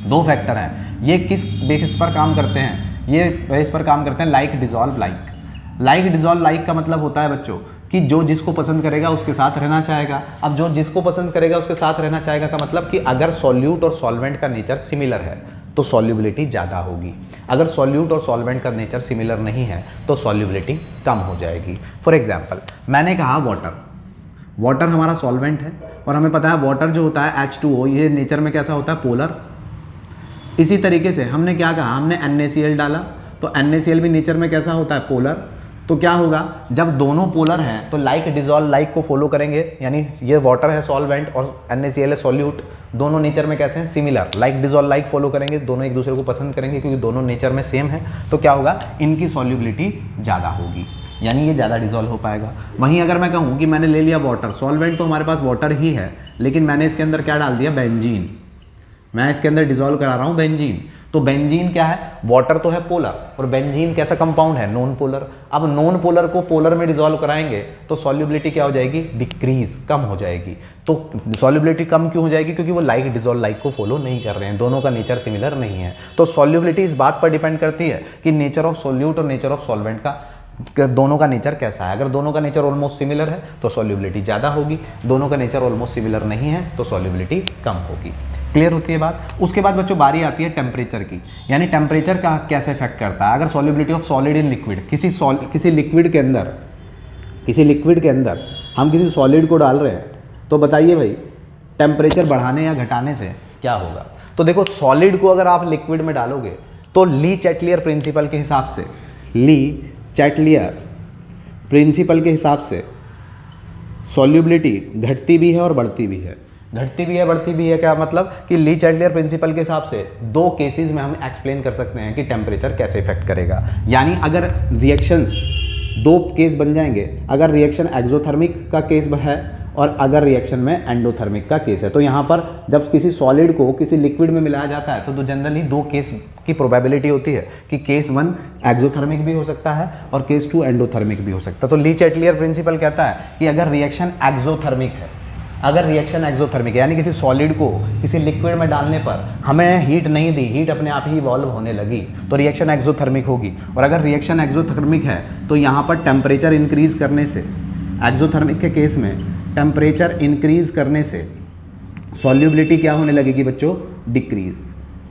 2 फैक्टर हैं, ये किस बेसिस पर काम करते हैं, ये बेसिस पर काम करते हैं like dissolve like. Like dissolve like का मतलब होता है बच्चों कि जो जिसको पसंद करेगा उसके साथ रहना चाहेगा। अब जो जिसको पसंद करेगा उसके साथ रहना चाहेगा का मतलब कि अगर सॉल्यूट और सॉल्वेंट का नेचर सिमिलर है तो सॉल्युबिलिटी ज़्यादा होगी, अगर सॉल्यूट और सॉल्वेंट का नेचर सिमिलर नहीं है तो सॉल्युबिलिटी कम हो जाएगी। फॉर एग्जाम्पल मैंने कहा वाटर, वाटर हमारा सॉल्वेंट है और हमें पता है वाटर जो होता है H2O, ये नेचर में कैसा होता है, पोलर। इसी तरीके से हमने क्या कहा, हमने NaCl डाला, तो NaCl भी नेचर में कैसा होता है, पोलर। तो क्या होगा, जब दोनों पोलर हैं तो लाइक डिजॉल्व लाइक को फॉलो करेंगे, यानी ये वाटर है सॉल्वेंट और NaCl है सॉल्यूट, दोनों नेचर में कैसे हैं, similar. Like dissolve like follow करेंगे, दोनों एक दूसरे को पसंद करेंगे क्योंकि दोनों नेचर में सेम है। तो क्या होगा, इनकी सॉल्युबिलिटी ज़्यादा होगी, यानी ये ज़्यादा डिजॉल्व हो पाएगा। वहीं अगर मैं कहूँ कि मैंने ले लिया वाटर, सॉल्वेंट तो हमारे पास वाटर ही है, लेकिन मैंने इसके अंदर क्या डाल दिया, बेंजीन, मैं इसके अंदर डिजॉल्व करा रहा हूँ बेंजीन। तो बेंजीन क्या है, वाटर तो है पोलर, और बेंजीन कैसा कंपाउंड है, नॉन पोलर। अब नॉन पोलर को पोलर में डिजॉल्व कराएंगे तो सॉल्युबिलिटी क्या हो जाएगी, डिक्रीज, कम हो जाएगी। तो सॉल्युबिलिटी कम क्यों हो जाएगी, क्योंकि वो लाइक डिजॉल्व लाइक को फॉलो नहीं कर रहे हैं, दोनों का नेचर सिमिलर नहीं है। तो सॉल्युबिलिटी इस बात पर डिपेंड करती है कि नेचर ऑफ सॉल्यूट और नेचर ऑफ सॉल्वेंट का दोनों का नेचर कैसा है। अगर दोनों का नेचर ऑलमोस्ट सिमिलर है तो सॉल्युबिलिटी ज़्यादा होगी, दोनों का नेचर ऑलमोस्ट सिमिलर नहीं है तो सॉल्युबिलिटी कम होगी। क्लियर होती है बात। उसके बाद बच्चों बारी आती है टेम्परेचर की, यानी टेम्परेचर का कैसे इफेक्ट करता है। अगर solubility of solid in liquid, किसी लिक्विड के अंदर हम किसी सॉलिड को डाल रहे हैं, तो बताइए भाई टेम्परेचर बढ़ाने या घटाने से क्या होगा। तो देखो सॉलिड को अगर आप लिक्विड में डालोगे तो ली चैटलियर प्रिंसिपल के हिसाब से, ली चैटलियर प्रिंसिपल के हिसाब से सॉल्युबिलिटी घटती भी है और बढ़ती भी है। घटती भी है बढ़ती भी है क्या मतलब कि ली चैटलियर प्रिंसिपल के हिसाब से 2 केसेस में हम एक्सप्लेन कर सकते हैं कि टेम्परेचर कैसे इफेक्ट करेगा। यानी अगर रिएक्शंस 2 केस बन जाएंगे, अगर रिएक्शन एक्सोथर्मिक का केस है और अगर रिएक्शन में एंडोथर्मिक का केस है। तो यहाँ पर जब किसी सॉलिड को किसी लिक्विड में मिलाया जाता है तो जनरली 2 केस की प्रोबेबिलिटी होती है कि केस 1 एक्सोथर्मिक भी हो सकता है और केस 2 एंडोथर्मिक भी हो सकता है। तो ली चैटलियर प्रिंसिपल कहता है कि अगर रिएक्शन एक्सोथर्मिक है, अगर रिएक्शन एक्सोथर्मिक है यानी किसी सॉलिड को किसी लिक्विड में डालने पर हमें हीट नहीं दी, हीट अपने आप ही इवॉल्व होने लगी, तो रिएक्शन एक्सोथर्मिक होगी। और अगर रिएक्शन एक्सोथर्मिक है तो यहाँ पर टेम्परेचर इंक्रीज करने से, एक्सोथर्मिक के केस में टेम्परेचर इंक्रीज करने से सॉल्युबिलिटी क्या होने लगेगी बच्चों, डिक्रीज।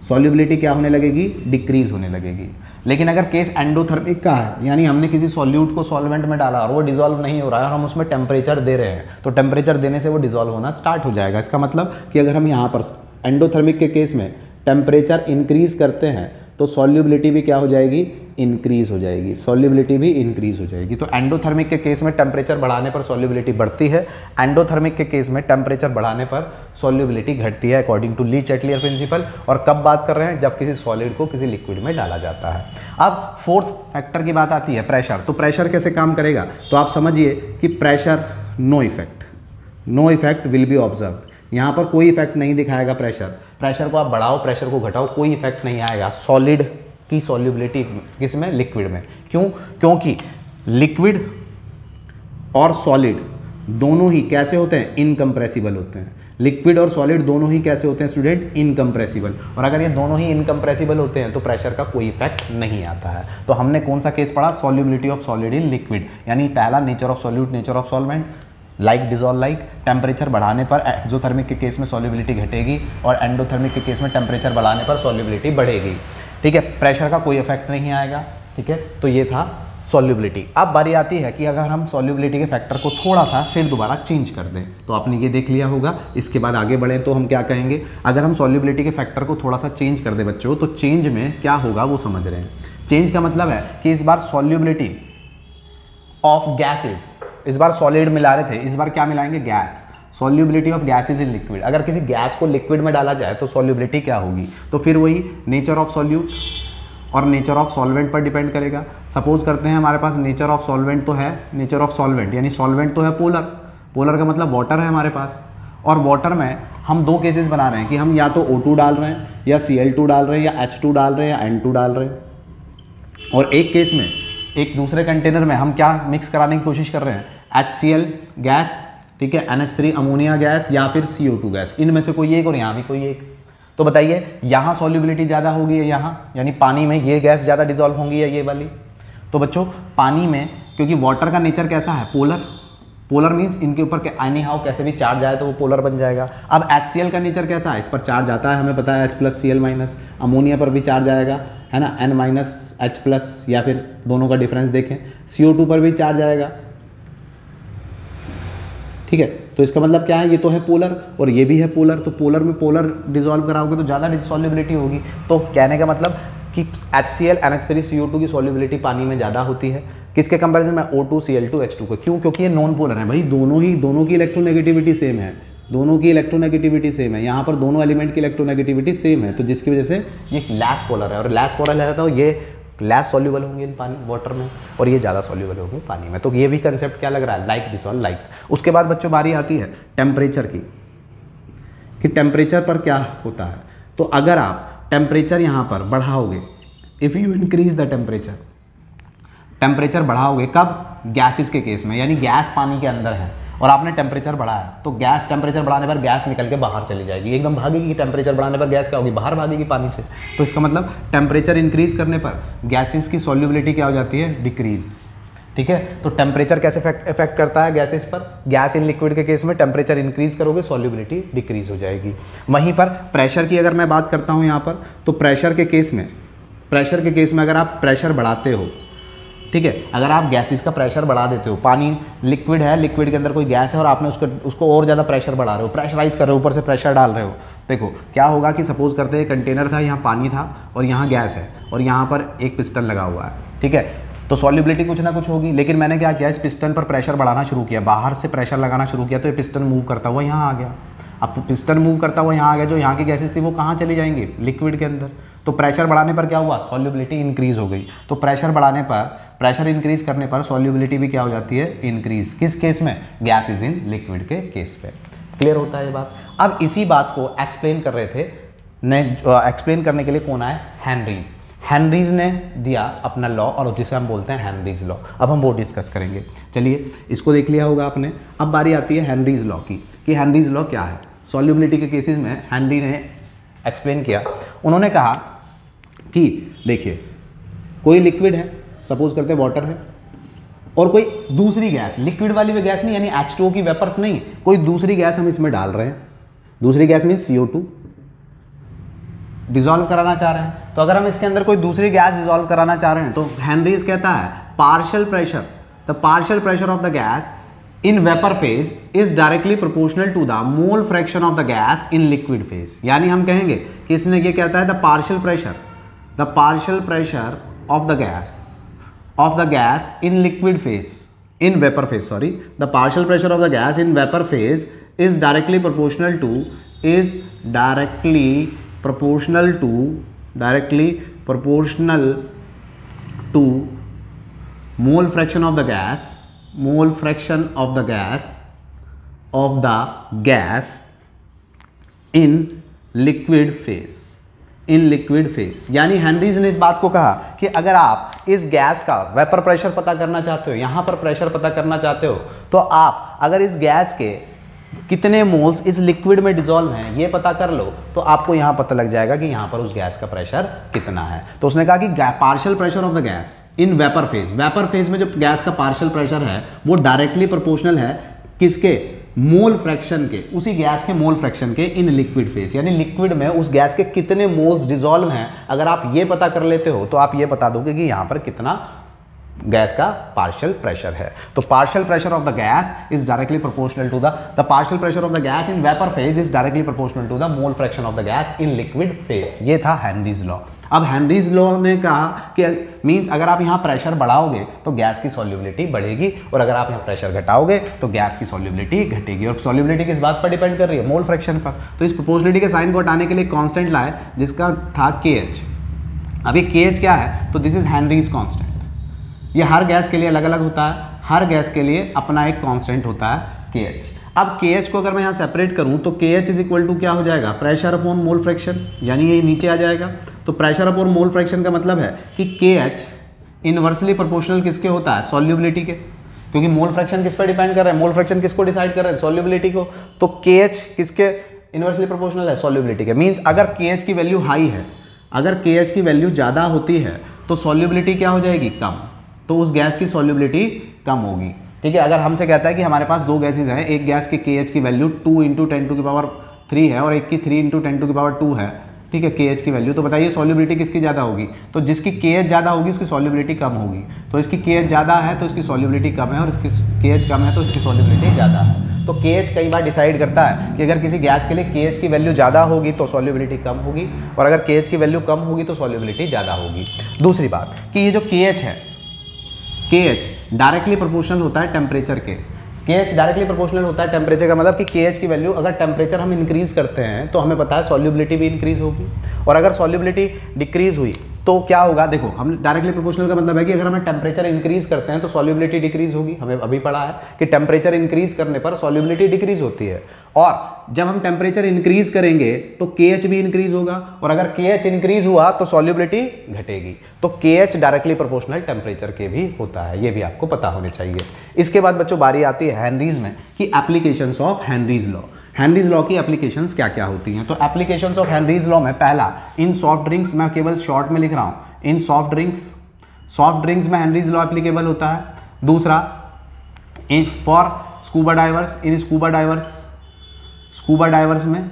सॉल्युबिलिटी क्या होने लगेगी, डिक्रीज होने लगेगी। लेकिन अगर केस एंडोथर्मिक का है, यानी हमने किसी सॉल्यूट को सॉल्वेंट में डाला और वो डिसॉल्व नहीं हो रहा है और हम उसमें टेम्परेचर दे रहे हैं, तो टेम्परेचर देने से वो डिसॉल्व होना स्टार्ट हो जाएगा। इसका मतलब कि अगर हम यहाँ पर एंडोथर्मिक के केस में टेम्परेचर इंक्रीज करते हैं तो सॉल्युबिलिटी भी क्या हो जाएगी, इंक्रीज हो जाएगी, सॉल्युबिलिटी भी इंक्रीज हो जाएगी। तो एंडोथर्मिक के केस में टेम्परेचर बढ़ाने पर सॉल्युबिलिटी बढ़ती है, एंडोथर्मिक के केस में टेम्परेचर बढ़ाने पर सॉल्युबिलिटी घटती है according to Le Chatelier principle. और कब बात कर रहे हैं, जब किसी सॉलिड को किसी लिक्विड में डाला जाता है। अब फोर्थ फैक्टर की बात आती है प्रेशर। तो प्रेशर कैसे काम करेगा, तो आप समझिए कि pressure no effect will be observe. यहाँ पर कोई इफेक्ट नहीं दिखाएगा प्रेशर को आप बढ़ाओ, प्रेशर को घटाओ, कोई इफेक्ट नहीं आएगा सॉलिड की सॉल्युबिलिटी किस में, लिक्विड में। क्यों, क्योंकि लिक्विड और सॉलिड दोनों ही कैसे होते हैं, इनकम्प्रेसिबल होते हैं। लिक्विड और सॉलिड दोनों ही कैसे होते हैं स्टूडेंट, इनकम्प्रेसिबल। और अगर ये दोनों ही इनकम्प्रेसिबल होते हैं तो प्रेशर का कोई इफेक्ट नहीं आता है। तो हमने कौन सा केस पढ़ा, solubility of solid in liquid, यानी पहला nature of solute, nature of solvent, like dissolve like. Temperature बढ़ाने पर एक्सोथर्मिक के केस में सॉल्युबिलिटी घटेगी और एंडोथर्मिक के केस में टेम्परेचर बढ़ाने पर सॉल्युबिलिटी बढ़ेगी। ठीक है, प्रेशर का कोई इफेक्ट नहीं आएगा। ठीक है, तो ये था सॉल्युबिलिटी। अब बारी आती है कि अगर हम सॉल्युबिलिटी के फैक्टर को थोड़ा सा फिर दोबारा चेंज कर दें, तो आपने ये देख लिया होगा। इसके बाद आगे बढ़ें तो हम क्या कहेंगे, अगर हम सॉल्युबिलिटी के फैक्टर को थोड़ा सा चेंज कर दें बच्चों, तो चेंज में क्या होगा वो समझ रहे हैं। चेंज का मतलब है कि इस बार सॉल्युबिलिटी ऑफ गैसेज, इस बार सॉलिड मिला रहे थे, इस बार क्या मिलाएंगे, gas. Solubility of gases in liquid, अगर किसी गैस को लिक्विड में डाला जाए तो सॉल्युबिलिटी क्या होगी, तो फिर वही नेचर ऑफ सॉल्यूट और नेचर ऑफ सॉल्वेंट पर डिपेंड करेगा। सपोज करते हैं हमारे पास नेचर ऑफ सॉल्वेंट तो है, नेचर ऑफ सॉल्वेंट यानी सॉल्वेंट तो है पोलर, पोलर का मतलब वाटर है हमारे पास। और वाटर में हम दो केसेस बना रहे हैं कि हम या तो O2 डाल रहे हैं या Cl2 डाल रहे हैं या H2 डाल रहे हैं या N2 डाल रहे हैं। और एक केस में एक दूसरे कंटेनर में हम क्या मिक्स कराने की कोशिश कर रहे हैं, HCl गैस, ठीक है, NH3 अमोनिया गैस या फिर CO2 गैस, इनमें से कोई एक और यहाँ भी कोई एक। तो बताइए यहाँ सॉल्युबिलिटी ज़्यादा होगी या यहाँ, यानी पानी में ये गैस ज़्यादा डिजॉल्व होंगी या ये वाली। तो बच्चों पानी में, क्योंकि वाटर का नेचर कैसा है, पोलर, पोलर मीन्स इनके ऊपर एनी हाउ कैसे भी चार्ज आए तो वो पोलर बन जाएगा। अब HCl का नेचर कैसा है, इस पर चार्ज आता है, हमें पता है H+Cl-। अमोनिया पर भी चार्ज आएगा, है ना, N-H+, या फिर दोनों का डिफरेंस देखें, CO2 पर भी चार्ज आएगा। ठीक है, तो इसका मतलब क्या है, ये तो है पोलर और ये भी है पोलर, तो पोलर में पोलर डिसॉल्व कराओगे तो ज़्यादा डिसॉल्युबिलिटी होगी। तो कहने का मतलब कि HCl, NH3, CO2 की सॉल्युबिलिटी पानी में ज़्यादा होती है, किसके कंपैरिजन में, O2, Cl2, H2 को। क्यों, क्योंकि ये नॉन पोलर है भाई, दोनों की इलेक्ट्रोनेगेटिविटी सेम है, दोनों की इलेक्ट्रोनेगेटिविटी सेम है, यहाँ पर दोनों एलिमेंट की इलेक्ट्रोनेगेटिविटी सेम है, तो जिसकी वजह से ये लैस पोलर है। और लैस पोलर है तो ये लैस सॉल्यूबल होंगे इन पानी वाटर में और ये ज़्यादा सॉल्यूबल होंगे पानी में। तो ये भी कंसेप्ट क्या लग रहा है, लाइक डिसॉल्व लाइक। उसके बाद बच्चों बारी आती है टेम्परेचर की, कि टेम्परेचर पर क्या होता है। तो अगर आप टेम्परेचर यहाँ पर बढ़ाओगे, if you increase the temperature, temperature बढ़ाओगे कब, गैसेस के केस में, यानी गैस पानी के अंदर है और आपने टेम्परेचर बढ़ाया, तो गैस टेम्परेचर बढ़ाने पर गैस निकल के बाहर चली जाएगी, एकदम भागेगी। टेम्परेचर बढ़ाने पर गैस क्या होगी, बाहर भागेगी पानी से। तो इसका मतलब टेम्परेचर इंक्रीज करने पर गैसेस की सॉल्युबिलिटी क्या हो जाती है, डिक्रीज। ठीक है, तो टेम्परेचर कैसे इफेक्ट करता है गैसेस पर, गैस इन लिक्विड के केस में टेम्परेचर इंक्रीज करोगे सॉल्युबिलिटी डिक्रीज हो जाएगी। वहीं पर प्रेशर की अगर मैं बात करता हूँ यहाँ पर, तो प्रेशर के केस में अगर आप प्रेशर बढ़ाते हो, ठीक है, अगर आप गैसेस का प्रेशर बढ़ा देते हो, पानी लिक्विड है, लिक्विड के अंदर कोई गैस है और आपने उसको और ज़्यादा प्रेशर बढ़ा रहे हो, प्रेशराइज कर रहे हो, ऊपर से प्रेशर डाल रहे हो, देखो क्या होगा कि सपोज करते हैं कंटेनर था, यहाँ पानी था और यहाँ गैस है और यहाँ पर एक पिस्टन लगा हुआ है। ठीक है, तो सॉल्युबिलिटी कुछ ना कुछ होगी, लेकिन मैंने क्या किया, इस पिस्टन पर प्रेशर बढ़ाना शुरू किया, बाहर से प्रेशर लगाना शुरू किया, तो ये पिस्टन मूव करता हुआ यहाँ आ गया। अब पिस्टन मूव करता हुआ यहाँ आ गया, जो यहाँ की गैसेस थी वो कहाँ चली जाएंगी, लिक्विड के अंदर। तो प्रेशर बढ़ाने पर क्या हुआ, सॉल्युबिलिटी इंक्रीज हो गई। तो प्रेशर बढ़ाने पर, प्रेशर इंक्रीज करने पर सॉल्युबिलिटी भी क्या हो जाती है, इंक्रीज। किस केस में, गैसेस इन लिक्विड के केस पे। क्लियर होता है ये बात। अब इसी बात को एक्सप्लेन कर रहे थे, एक्सप्लेन करने के लिए कौन आए, हेनरीज। हेनरीज ने दिया अपना लॉ, और जिसे हम बोलते हैं हेनरीज लॉ। अब हम वो डिस्कस करेंगे। चलिए, इसको देख लिया होगा आपने। अब बारी आती है हेनरीज लॉ की, कि हेनरीज लॉ क्या है। सॉल्युबिलिटी के केसेस में हेनरी ने एक्सप्लेन किया, उन्होंने कहा कि देखिए कोई लिक्विड है, सपोज करते हैं वाटर है, और कोई दूसरी गैस, लिक्विड वाली भी गैस नहीं, यानी H2O की वेपर्स नहीं, कोई दूसरी गैस हम इसमें डाल रहे हैं। दूसरी गैस मीन्स CO2 डिसॉल्व कराना चाह रहे हैं। तो अगर हम इसके अंदर कोई दूसरी गैस डिसॉल्व कराना चाह रहे हैं, तो हेनरीज कहता है partial pressure, the partial pressure of the gas in vapor phase is directly proportional to the mole fraction of the gas in liquid phase। यानी हम कहेंगे कि इसने ये कहता है the partial pressure of the gas in liquid phase, in vapor phase, sorry, the partial pressure of the gas in vapor phase is directly proportional to mole fraction of the gas in liquid phase। In liquid phase. यानी Henrys ने इस बात को कहा कि अगर आप इस गैस का वेपर प्रेशर पता करना चाहते हो, यहां पर प्रेशर पता करना चाहते हो, तो आप अगर इस गैस के कितने मोल्स इस लिक्विड में डिसॉल्व हैं ये पता कर लो, तो आपको यहां पता लग जाएगा कि यहां पर उस गैस का प्रेशर कितना है। तो उसने कहा कि partial pressure of the gas in vapour phase, vapour phase में जो गैस का पार्शियल प्रेशर है वो डायरेक्टली प्रोपोर्शनल है किसके, मोल फ्रैक्शन के, उसी गैस के मोल फ्रैक्शन के इन लिक्विड फेज। यानी लिक्विड में उस गैस के कितने मोल्स डिसॉल्व हैं, अगर आप ये पता कर लेते हो तो आप ये बता दोगे कि यहां पर कितना गैस का पार्शियल प्रेशर है। तो partial pressure of the gas is directly proportional to the partial pressure of the gas in vapour phase is directly proportional to the mole fraction of the gas in liquid phase. ये था Henry's law. अब Henry's law ने कहा कि means अगर आप यहां pressure बढ़ाओगे तो गैस की सॉल्युबिलिटी बढ़ेगी, और अगर आप यहां प्रेशर घटाओगे तो गैस की सॉल्युबिलिटी घटेगी। और सॉल्युबिलिटी किस बात पर डिपेंड कर रही है, मोल फ्रैक्शन पर। तो इस प्रोपोर्शनलिटी के साइन को हटाने के लिए कांस्टेंट लाए जिसका था KH। अभी KH क्या है, तो दिस इज हेनरीज कांस्टेंट। ये हर गैस के लिए अलग अलग होता है, हर गैस के लिए अपना एक कांस्टेंट होता है KH। अब KH को अगर मैं यहाँ सेपरेट करूँ तो KH इज इक्वल टू क्या हो जाएगा, प्रेशर अपॉन मोल फ्रैक्शन, यानी ये नीचे आ जाएगा। तो प्रेशर अपॉन मोल फ्रैक्शन का मतलब है कि KH इनवर्सली प्रोपोर्शनल किसके होता है, सॉल्युबिलिटी के, क्योंकि मोल फ्रैक्शन किस पर डिपेंड कर रहा है, मोल फ्रैक्शन किसको डिसाइड कर रहा है, सॉल्युबिलिटी को। तो KH किसके इनवर्सली प्रोपोर्शनल है, सॉल्युबिलिटी के। मीन्स अगर KH की वैल्यू हाई है, अगर KH की वैल्यू ज़्यादा होती है तो सॉल्युबिलिटी क्या हो जाएगी, कम, तो उस गैस की सॉल्युबिलिटी कम होगी। ठीक है, अगर हमसे कहता है कि हमारे पास दो गैसेज हैं, एक गैस की KH की वैल्यू 2 × 10⁻³ है और एक की 3 × 10⁻² है, ठीक है, KH की वैल्यू, तो बताइए सॉल्युबिलिटी किसकी ज़्यादा होगी, तो जिसकी KH ज़्यादा होगी उसकी सॉल्युबिलिटी कम होगी। तो इसकी KH ज़्यादा है तो इसकी सॉल्युबिलिटी कम है, और इसकी KH कम है तो इसकी सॉल्युबिलिटी ज़्यादा है। तो KH कई बार डिसाइड करता है कि अगर किसी गैस के लिए KH की वैल्यू ज़्यादा होगी तो सॉल्युबिलिटी कम होगी, और अगर KH की वैल्यू कम होगी तो सॉल्युबिलिटी ज़्यादा होगी। दूसरी बात कि ये जो KH है, KH डायरेक्टली प्रोपोर्शनल होता है टेम्परेचर के। KH डायरेक्टली प्रोपोर्शनल होता है टेम्परेचर का मतलब कि KH की वैल्यू अगर टेम्परेचर हम इंक्रीज करते हैं तो हमें पता है सॉल्युबिलिटी भी इंक्रीज होगी, और अगर सॉल्युबिलिटी डिक्रीज हुई तो क्या होगा, देखो हम डायरेक्टली प्रोपोर्शनल का मतलब है कि अगर हमें टेम्परेचर इंक्रीज करते हैं तो सॉल्युबिलिटी डिक्रीज होगी। हमें अभी पढ़ा है कि टेम्परेचर इंक्रीज करने पर सॉल्युबिलिटी डिक्रीज होती है, और जब हम टेम्परेचर इंक्रीज करेंगे तो KH भी इंक्रीज होगा, और अगर KH इंक्रीज हुआ तो सॉल्युबिलिटी घटेगी। तो KH डायरेक्टली प्रोपोर्शनल टेम्परेचर के भी होता है, ये भी आपको पता होने चाहिए। इसके बाद बच्चों बारी आती है हेनरीज में कि applications of Henry's law. Henry's law की एप्लीकेशंस क्या क्या होती हैं, तो एप्लीकेशंस ऑफ हेनरीज लॉ में पहला, इन सॉफ्ट ड्रिंक्स, मैं केवल शॉर्ट में लिख रहा हूँ, इन सॉफ्ट ड्रिंक्स में हेनरीज लॉ एप्लीकेबल होता है। दूसरा, in for scuba divers, in scuba divers में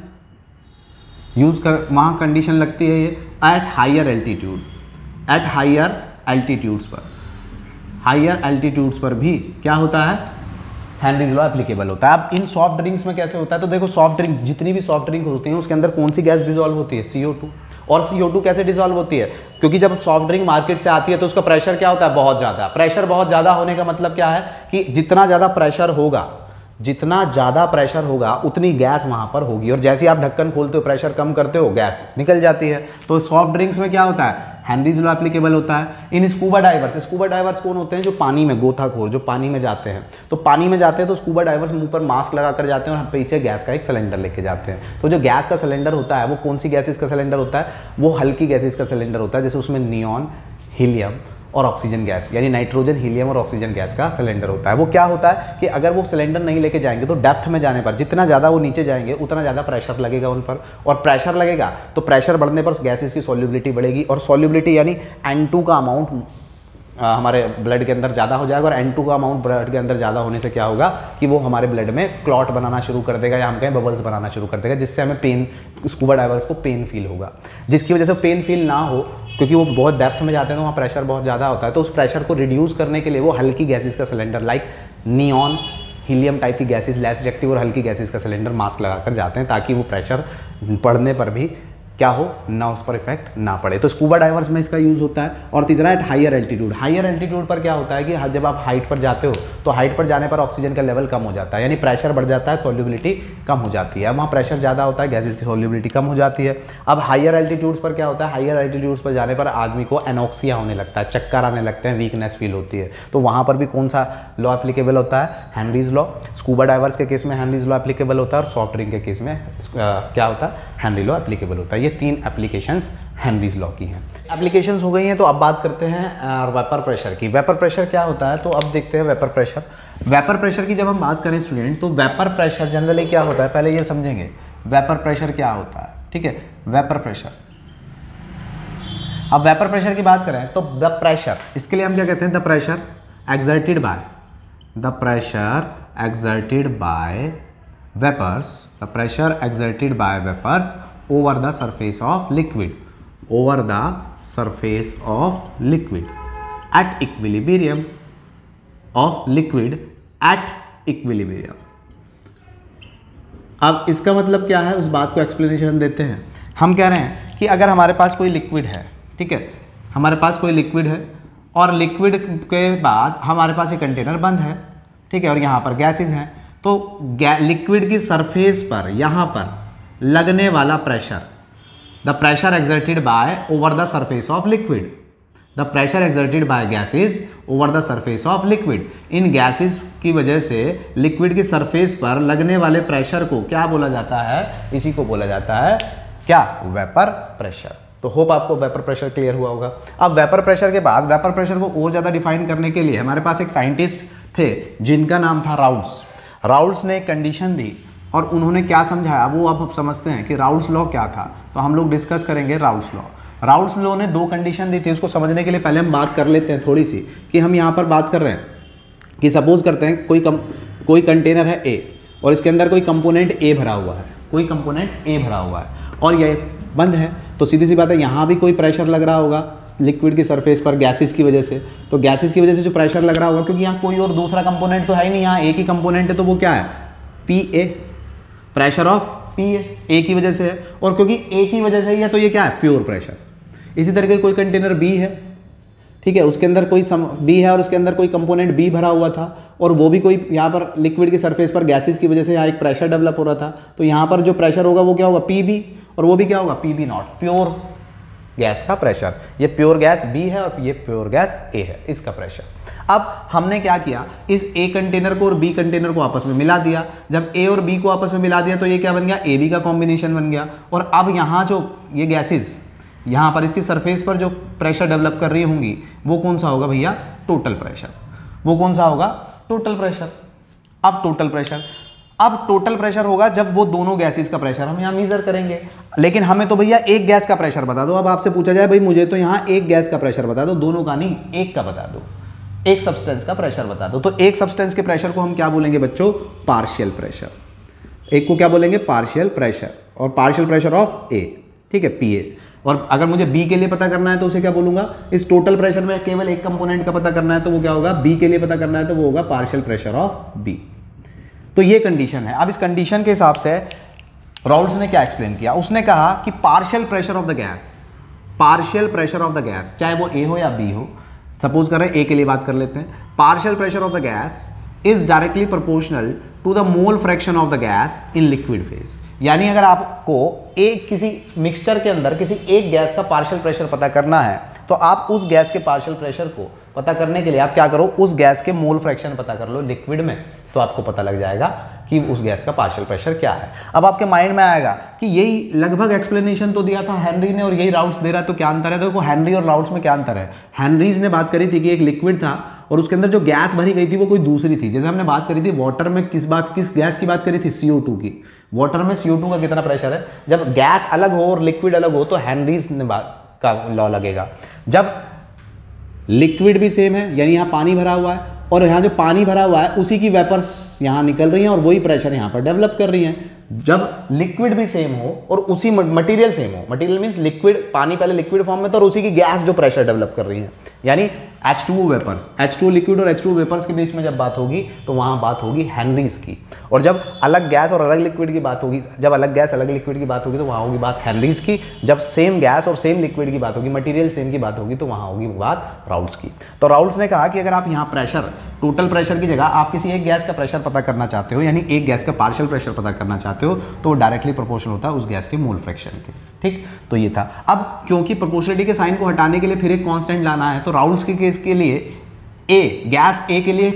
यूज कर, वहाँ कंडीशन लगती है ये at higher altitude, at higher altitudes पर भी क्या होता है, हेनरीज लॉ एप्लीकेबल होता है। अब इन सॉफ्ट ड्रिंक्स में कैसे होता है, तो देखो सॉफ्ट ड्रिंक, जितनी भी सॉफ्ट ड्रिंक होती हैं उसके अंदर कौन सी गैस डिसॉल्व होती है, CO2। और CO2 कैसे डिसॉल्व होती है, क्योंकि जब सॉफ्ट ड्रिंक मार्केट से आती है तो उसका प्रेशर क्या होता है, बहुत ज़्यादा। प्रेशर बहुत ज़्यादा होने का मतलब क्या है कि जितना ज़्यादा प्रेशर होगा उतनी गैस वहाँ पर होगी, और जैसे आप ढक्कन खोलते हो, प्रेशर कम करते हो, गैस निकल जाती है। तो सॉफ्ट ड्रिंक्स में क्या होता है, हेनरीज लॉ एप्लीकेबल होता है। इन स्कूबा डाइवर्स कौन होते हैं, जो पानी में गोताखोर, जो पानी में जाते हैं, तो पानी में जाते हैं तो स्कूबा डाइवर्स मुंह पर मास्क लगा कर जाते हैं और पीछे गैस का एक सिलेंडर लेके जाते हैं। तो जो गैस का सिलेंडर होता है वो कौन सी गैसेस का सिलेंडर होता है, वो हल्की गैसेस का सिलेंडर होता है, जैसे उसमें नियॉन, हीलियम और ऑक्सीजन गैस, यानी नाइट्रोजन, हीलियम और ऑक्सीजन गैस का सिलेंडर होता है। वो क्या होता है कि अगर वो सिलेंडर नहीं लेके जाएंगे तो डेप्थ में जाने पर, जितना ज़्यादा वो नीचे जाएंगे उतना ज़्यादा प्रेशर लगेगा उन पर, और प्रेशर लगेगा तो प्रेशर बढ़ने पर गैसेस की सॉल्युबिलिटी बढ़ेगी, और सॉल्युबिलिटी यानी N2 का अमाउंट हमारे ब्लड के अंदर ज़्यादा हो जाएगा, और N2 का अमाउंट ब्लड के अंदर ज़्यादा होने से क्या होगा कि वो हमारे ब्लड में क्लॉट बनाना शुरू कर देगा, या हम कहें बबल्स बनाना शुरू कर देगा, जिससे हमें पेन, स्कूबा डाइवर्स को पेन फील होगा। जिसकी वजह से पेन फील ना हो, क्योंकि वो बहुत डेप्थ में जाते हैं तो वहाँ प्रेशर बहुत ज़्यादा होता है, तो उस प्रेशर को रिड्यूस करने के लिए वो हल्की गैसेस का cylinder, like neon, helium type की गैसेस, लेस रिएक्टिव और हल्की गैसेस का सिलेंडर मास्क लगाकर जाते हैं, ताकि वो प्रेशर पड़ने पर भी क्या हो ना, उस पर इफेक्ट ना पड़े। तो स्कूबा डाइवर्स में इसका यूज़ होता है। और तीसरा है हायर एल्टीट्यूड। हायर एल्टीट्यूड पर क्या होता है कि जब आप हाइट पर जाते हो तो हाइट पर जाने पर ऑक्सीजन का लेवल कम हो जाता है, यानी प्रेशर बढ़ जाता है, सॉल्युबिलिटी कम हो जाती है। वहाँ प्रेशर ज़्यादा होता है, गैसेस की सॉल्युबिलिटी कम हो जाती है। अब हायर एल्टीट्यूड्स पर क्या होता है, हायर एल्टीट्यूड्स पर जाने पर आदमी को एनॉक्सिया होने लगता है, चक्कर आने लगते हैं, वीकनेस फील होती है। तो वहाँ पर भी कौन सा लॉ एप्लीकेबल होता है, हेनरीज लॉ। स्कूबा डाइवर्स के केस में हेनरीज लॉ एप्लीकेबल होता है, और सॉफ्ट ड्रिंक के केस में क्या होता है, हेनरी लॉ एप्लीकेबल होता है। ये तीन एप्लीकेशंस हेनरीज लॉ की हैं। एप्लीकेशंस हो गई हैं, तो अब बात करते हैं वेपर प्रेशर की। वेपर प्रेशर क्या होता है, तो अब देखते हैं वेपर प्रेशर। वेपर प्रेशर की जब हम बात करें स्टूडेंट, तो वेपर प्रेशर जनरली क्या होता है, पहले ये समझेंगे वेपर प्रेशर क्या होता है। ठीक है, वेपर प्रेशर। अब वेपर प्रेशर की बात करें तो द प्रेशर, इसके लिए हम क्या कहते हैं, the pressure exerted by, the pressure exerted by vapours, the pressure exerted by vapours over the surface of liquid, over the surface of liquid at equilibrium of liquid at equilibrium। अब इसका मतलब क्या है, उस बात को एक्सप्लेनेशन देते हैं। हम कह रहे हैं कि अगर हमारे पास कोई लिक्विड है, ठीक है, हमारे पास कोई लिक्विड है और लिक्विड के बाद हमारे पास एक कंटेनर बंद है, ठीक है, और यहाँ पर गैसेस हैं, तो लिक्विड की सरफेस पर यहाँ पर लगने वाला pressure, the pressure exerted bye over the surface of liquid, the pressure exerted bye gases over the surface of liquid, in gases की वजह से लिक्विड की सरफेस पर लगने वाले प्रेशर को क्या बोला जाता है, इसी को बोला जाता है क्या, वेपर प्रेशर। तो होप आपको वेपर प्रेशर क्लियर हुआ होगा। अब वेपर प्रेशर के बाद वेपर प्रेशर को और ज़्यादा डिफाइन करने के लिए हमारे पास एक साइंटिस्ट थे जिनका नाम था राउल्स। राउल्स ने एक कंडीशन दी और उन्होंने क्या समझाया, वो आप समझते हैं कि राउल्स लॉ क्या था। तो हम लोग डिस्कस करेंगे राउल्स लॉ। राउल्स लॉ ने दो कंडीशन दी थी, उसको समझने के लिए पहले हम बात कर लेते हैं थोड़ी सी, कि हम यहाँ पर बात कर रहे हैं कि सपोज करते हैं कोई कंटेनर है ए और इसके अंदर कोई कंपोनेंट ए भरा हुआ है, कोई कंपोनेंट ए भरा हुआ है और ये बंद है, तो सीधी सी बात है यहाँ भी कोई प्रेशर लग रहा होगा लिक्विड की सरफेस पर गैसेस की वजह से। तो गैसेस की वजह से जो प्रेशर लग रहा होगा, क्योंकि यहाँ कोई और दूसरा कंपोनेंट तो है ही नहीं, यहाँ एक ही कंपोनेंट है, तो वो क्या है, P A, pressure of P A की वजह से है, और क्योंकि ए की वजह से ही है तो ये क्या है, प्योर प्रेशर। इसी तरीके कोई कंटेनर बी है, ठीक है, उसके अंदर कोई बी है और उसके अंदर कोई कंपोनेंट बी भरा हुआ था और वो भी कोई यहाँ पर लिक्विड की सरफेस पर गैसेस की वजह से यहाँ एक प्रेशर डेवलप हो रहा था, तो यहाँ पर जो प्रेशर होगा वो क्या होगा, पी बी, और वो भी क्या होगा, P B not, pure gas का प्रेशर। ये प्योर गैस बी है और ये प्योर गैस ए है, इसका प्रेशर। अब हमने क्या किया, इस ए कंटेनर को और बी कंटेनर को आपस में मिला दिया। जब ए और बी को आपस में मिला दिया तो ये क्या बन गया, ए बी का कॉम्बिनेशन बन गया। और अब यहाँ जो ये गैसेस यहाँ पर इसकी सरफेस पर जो प्रेशर डेवलप कर रही होंगी वो कौन सा होगा भैया, टोटल प्रेशर। वो कौन सा होगा, टोटल प्रेशर। अब टोटल प्रेशर होगा जब वो दोनों गैसेस का प्रेशर हम यहाँ मेजर करेंगे। लेकिन हमें तो भैया एक गैस का प्रेशर बता दो। अब आपसे पूछा जाए भाई मुझे तो यहाँ एक गैस का प्रेशर बता दो, दोनों का नहीं, एक का बता दो, एक सब्सटेंस का प्रेशर बता दो। तो एक सब्सटेंस के प्रेशर को हम क्या बोलेंगे बच्चों, पार्शियल प्रेशर। एक को क्या बोलेंगे, पार्शियल प्रेशर, और पार्शियल प्रेशर ऑफ ए, ठीक है, पी ए। और अगर मुझे बी के लिए पता करना है तो उसे क्या बोलूंगा, इस टोटल प्रेशर में केवल एक कंपोनेंट का पता करना है तो वो क्या होगा, बी के लिए पता करना है तो वो होगा पार्शियल प्रेशर ऑफ बी। तो ये कंडीशन है। अब इस कंडीशन के हिसाब से राउल्स ने क्या एक्सप्लेन किया, उसने कहा कि partial pressure of the gas, partial pressure of the gas, चाहे वो ए हो या बी हो, सपोज कर रहे हैं ए के लिए बात कर लेते हैं, partial pressure of the gas is directly proportional to the mole fraction of the gas in liquid phase. यानी अगर आपको एक किसी मिक्सचर के अंदर किसी एक गैस का पार्शियल प्रेशर पता करना है तो आप उस गैस के पार्शियल प्रेशर को पता करने के लिए आप क्या करो, उस गैस के मोल फ्रैक्शन पता कर लो लिक्विड में, तो आपको पता लग जाएगा कि उस गैस का पार्शियल प्रेशर क्या है। अब आपके माइंड में आएगा कि यही लगभग एक्सप्लेनेशन तो दिया था हेनरी ने और यही राउल्स दे रहा है, तो क्या अंतर है। देखो हेनरी और राउल्स में क्या अंतर है, हेनरीज ने बात करी थी कि एक लिक्विड था और उसके अंदर जो गैस भरी गई थी वो कोई दूसरी थी। जैसे हमने बात करी थी वाटर में किस गैस की बात करी थी, CO2 की। वाटर में CO2 का कितना प्रेशर है, जब गैस अलग हो और लिक्विड अलग हो तो हेनरीज ने बात का लॉ लगेगा। जब लिक्विड भी सेम है, यानी यहाँ पानी भरा हुआ है और यहाँ जो पानी भरा हुआ है उसी की वेपर्स यहाँ निकल रही हैं और वही प्रेशर यहाँ पर डेवलप कर रही हैं। जब लिक्विड भी सेम हो और उसी मटेरियल सेम हो, मटेरियल मींस लिक्विड, पानी पहले लिक्विड फॉर्म में था और उसी की गैस जो प्रेशर डेवलप कर रही है, यानी H2O वेपर्स, H2O लिक्विड और H2O वेपर्स के बीच में जब बात होगी तो वहाँ बात होगी हेनरीज की। और जब अलग गैस और अलग लिक्विड की बात होगी, जब अलग गैस अलग लिक्विड की बात होगी तो वहाँ होगी बात हेनरीज की। जब सेम गैस और सेम लिक्विड की बात होगी, मटेरियल सेम की बात होगी, तो वहाँ होगी बात राउल्स की। तो राउल्स ने कहा कि अगर आप यहाँ प्रेशर, टोटल प्रेशर की जगह आप किसी एक गैस का प्रेशर पता करना चाहते हो, यानी एक गैस का पार्शियल प्रेशर पता करना चाहते हो, तो वो डायरेक्टली प्रोपोर्शनल होता है उस गैस के मोल फ्रैक्शन के। ठीक, तो ये था। अब क्योंकि प्रोपोर्शनलिटी के साइन को हटाने के लिए फिर एक कांस्टेंट लाना है, तो राउल्स के केस के लिए ए, गैस ए के लिए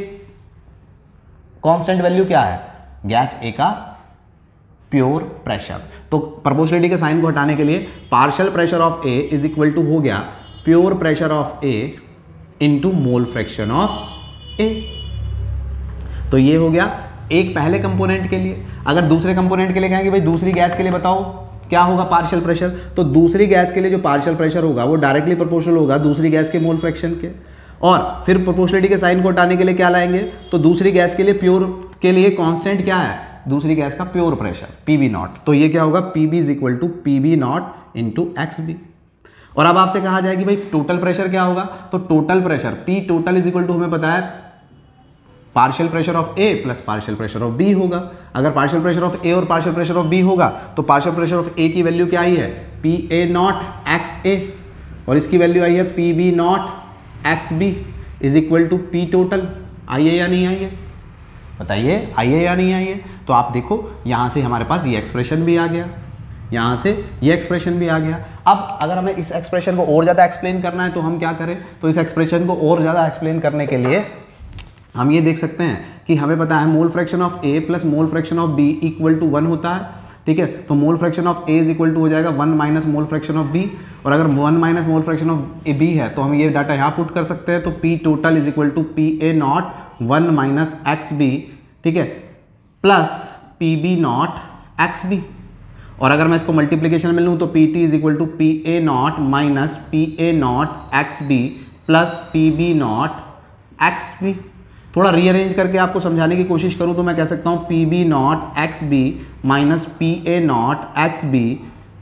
कांस्टेंट वैल्यू क्या है, गैस ए का प्योर प्रेशर। तो प्रोपोर्शनलिटी के साइन को हटाने के लिए partial pressure of A is equal to हो गया pure pressure of A into mole fraction of A. तो ये हो गया एक पहले कंपोनेंट के लिए। अगर दूसरे कंपोनेंट के लिए कहेंगे भाई दूसरी गैस के लिए बताओ क्या होगा पार्शियल प्रेशर, तो दूसरी गैस के लिए जो पार्शियल प्रेशर होगा वो डायरेक्टली प्रोपोर्शनल होगा दूसरी गैस के मोल फ्रैक्शन के। और फिर प्रोपोर्शनलिटी के साइन को हटाने के लिए क्या लाएंगे, तो दूसरी गैस के लिए प्योर के लिए कांस्टेंट क्या है, दूसरी गैस का प्योर प्रेशर पीबी नॉट। तो ये क्या होगा, PB is equal to PB not into X B. और अब आपसे कहा जाएगी भाई टोटल प्रेशर क्या होगा, तो total pressure P total is equal to हमें पता है partial pressure of A plus partial pressure of B होगा। अगर पार्शियल प्रेशर ऑफ ए और पार्शियल प्रेशर ऑफ बी होगा तो पार्शियल प्रेशर ऑफ ए की वैल्यू क्या आई है, P A not X A, और इसकी वैल्यू आई है P B not X B is equal to P total. आई है या नहीं आई है, बताइए आई है या नहीं आई है। तो आप देखो यहाँ से हमारे पास ये एक्सप्रेशन भी आ गया, यहाँ से ये एक्सप्रेशन भी आ गया। अब अगर हमें इस एक्सप्रेशन को और ज़्यादा एक्सप्लेन करना है तो हम क्या करें, तो इस एक्सप्रेशन को और ज़्यादा एक्सप्लेन करने के लिए हम ये देख सकते हैं कि हमें पता है mole fraction of A plus mole fraction of B equal to 1 होता है, ठीक है। तो mole fraction of A is equal to हो जाएगा 1 minus mole fraction of B, और अगर 1 minus mole fraction of B है तो हम ये डाटा यहाँ पुट कर सकते हैं। तो P total is equal to P A not 1 minus X B, ठीक है, plus P B not X B. और अगर मैं इसको मल्टीप्लीकेशन में लूँ तो P T is equal to P A not minus P A not X B plus P B not X B. थोड़ा रीअरेंज करके आपको समझाने की कोशिश करूं तो मैं कह सकता हूं P B not X B minus P A not X B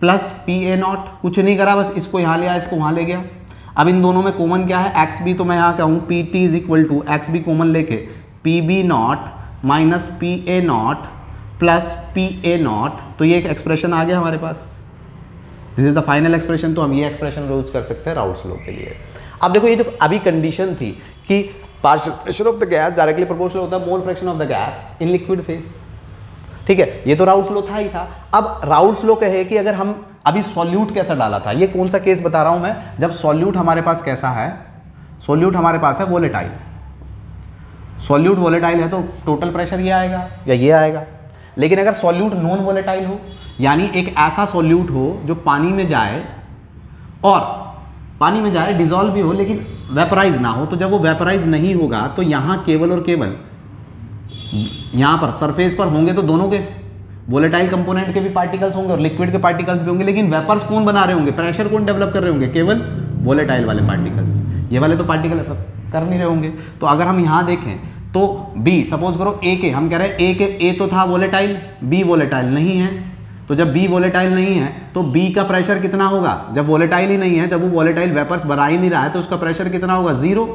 plus P A not. कुछ नहीं करा, बस इसको यहाँ ले आया, इसको वहाँ ले गया। अब इन दोनों में कॉमन क्या है, एक्स बी, तो मैं यहाँ कहूँ P T is equal to X B common लेके P B naught minus P A naught plus P A naught. तो ये एक एक्सप्रेशन आ गया हमारे पास, this is the final expression. तो हम ये एक्सप्रेशन यूज कर सकते हैं राउल्ट्स लॉ के लिए। अब देखो ये जो अभी कंडीशन थी कि partial pressure of the gas directly proportional होता है mole fraction of the gas in liquid phase, ठीक है, ये तो राउल्ट्स लॉ था ही था। अब राउल्ट्स लॉ कहे कि अगर हम अभी सॉल्यूट कैसा डाला था, ये कौन सा केस बता रहा हूं मैं, जब सॉल्यूट हमारे पास कैसा है, सॉल्यूट हमारे पास है वोलेटाइल। सॉल्यूट वोलेटाइल है तो टोटल प्रेशर ये आएगा या ये आएगा। लेकिन अगर सॉल्यूट नॉन वोलेटाइल हो, यानी एक ऐसा सॉल्यूट हो जो पानी में जाए और पानी में जाए डिजॉल्व भी हो लेकिन वेपराइज ना हो, तो जब वो वेपराइज नहीं होगा तो यहाँ केवल और केवल यहाँ पर सरफेस पर होंगे तो दोनों के वोलेटाइल कंपोनेंट के भी पार्टिकल्स होंगे और लिक्विड के पार्टिकल्स भी होंगे, लेकिन वेपर्स कौन बना रहे होंगे, प्रेशर कौन डेवलप कर रहे होंगे, केवल वोलेटाइल वाले पार्टिकल्स। ये वाले तो पार्टिकल कर नहीं रहे होंगे। तो अगर हम यहाँ देखें तो बी, सपोज करो ए के, हम कह रहे हैं ए के, ए तो था वोलेटाइल, बी वोलेटाइल नहीं है। तो जब बी वोलेटाइल नहीं है तो बी का प्रेशर कितना होगा, जब वोलेटाइल ही नहीं है, जब वो वोलेटाइल वेपर्स बना ही नहीं रहा है तो उसका प्रेशर कितना होगा, 0।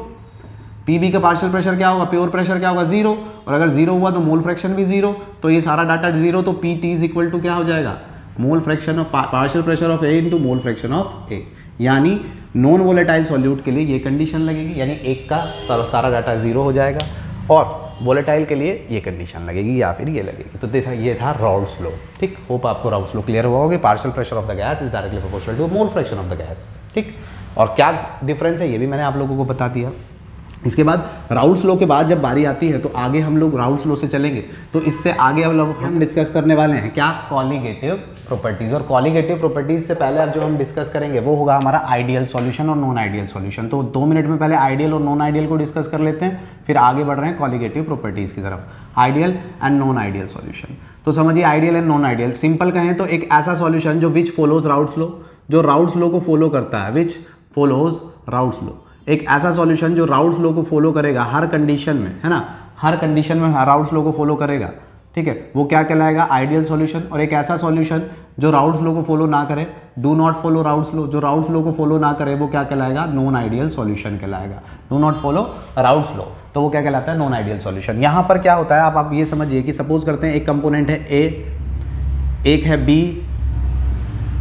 पी बी का पार्शियल प्रेशर क्या होगा, प्योर प्रेशर क्या होगा, 0। और अगर 0 हुआ तो मोल फ्रैक्शन भी 0, तो ये सारा डाटा 0। तो P T is equal to क्या हो जाएगा, mole fraction of partial pressure of A into mole fraction of A. यानी नॉन वोलेटाइल सॉल्यूट के लिए ये कंडीशन लगेगी, यानी एक का सारा डाटा 0 हो जाएगा, और वोलेटाइल के लिए ये कंडीशन लगेगी या फिर ये लगेगी। तो देखा ये था राउल्ट्स लॉ, ठीक। होप आपको राउल्ट्स लॉ क्लियर हुआ होगा। Partial pressure of the gas is directly proportional to mole fraction of the gas, ठीक। और क्या डिफरेंस है ये भी मैंने आप लोगों को बता दिया। इसके बाद राउल्ट्स लॉ के बाद जब बारी आती है तो आगे हम लोग राउल्ट्स लॉ से चलेंगे। तो इससे आगे हम डिस्कस करने वाले हैं क्या, कॉलिगेटिव प्रॉपर्टीज। और कॉलिगेटिव प्रॉपर्टीज से पहले अब जो हम डिस्कस करेंगे वो होगा हमारा आइडियल सॉल्यूशन और नॉन आइडियल सॉल्यूशन। तो 2 मिनट में पहले आइडियल और नॉन आइडियल को डिस्कस कर लेते हैं, फिर आगे बढ़ रहे हैं कॉलिगेटिव प्रॉपर्टीज की तरफ, ideal and non ideal solution. तो समझिए ideal and non ideal, simple कहें तो एक ऐसा सॉल्यूशन जो विच फॉलोज राउल्ट्स लॉ, जो राउल्ट्स लॉ को फॉलो करता है, विच फॉलोज राउल्ट्स लॉ। एक ऐसा सॉल्यूशन जो राउल्ट्स लॉ को फॉलो करेगा हर कंडीशन में, है ना, हर कंडीशन में राउल्ट्स लॉ को फॉलो करेगा, ठीक है, वो क्या कहलाएगा, आइडियल सॉल्यूशन। और एक ऐसा सॉल्यूशन जो राउल्ट्स लॉ को फॉलो ना करे, do not follow Raoult's law, जो राउल्ट्स लॉ को फॉलो ना करे वो क्या कहलाएगा, नॉन आइडियल सॉल्यूशन कहलाएगा। Do not follow Raoult's law, तो वो क्या कहलाता है, नॉन आइडियल सॉल्यूशन। यहाँ पर क्या होता है, आप ये समझिए कि सपोज करते हैं एक कंपोनेंट है ए, एक है बी,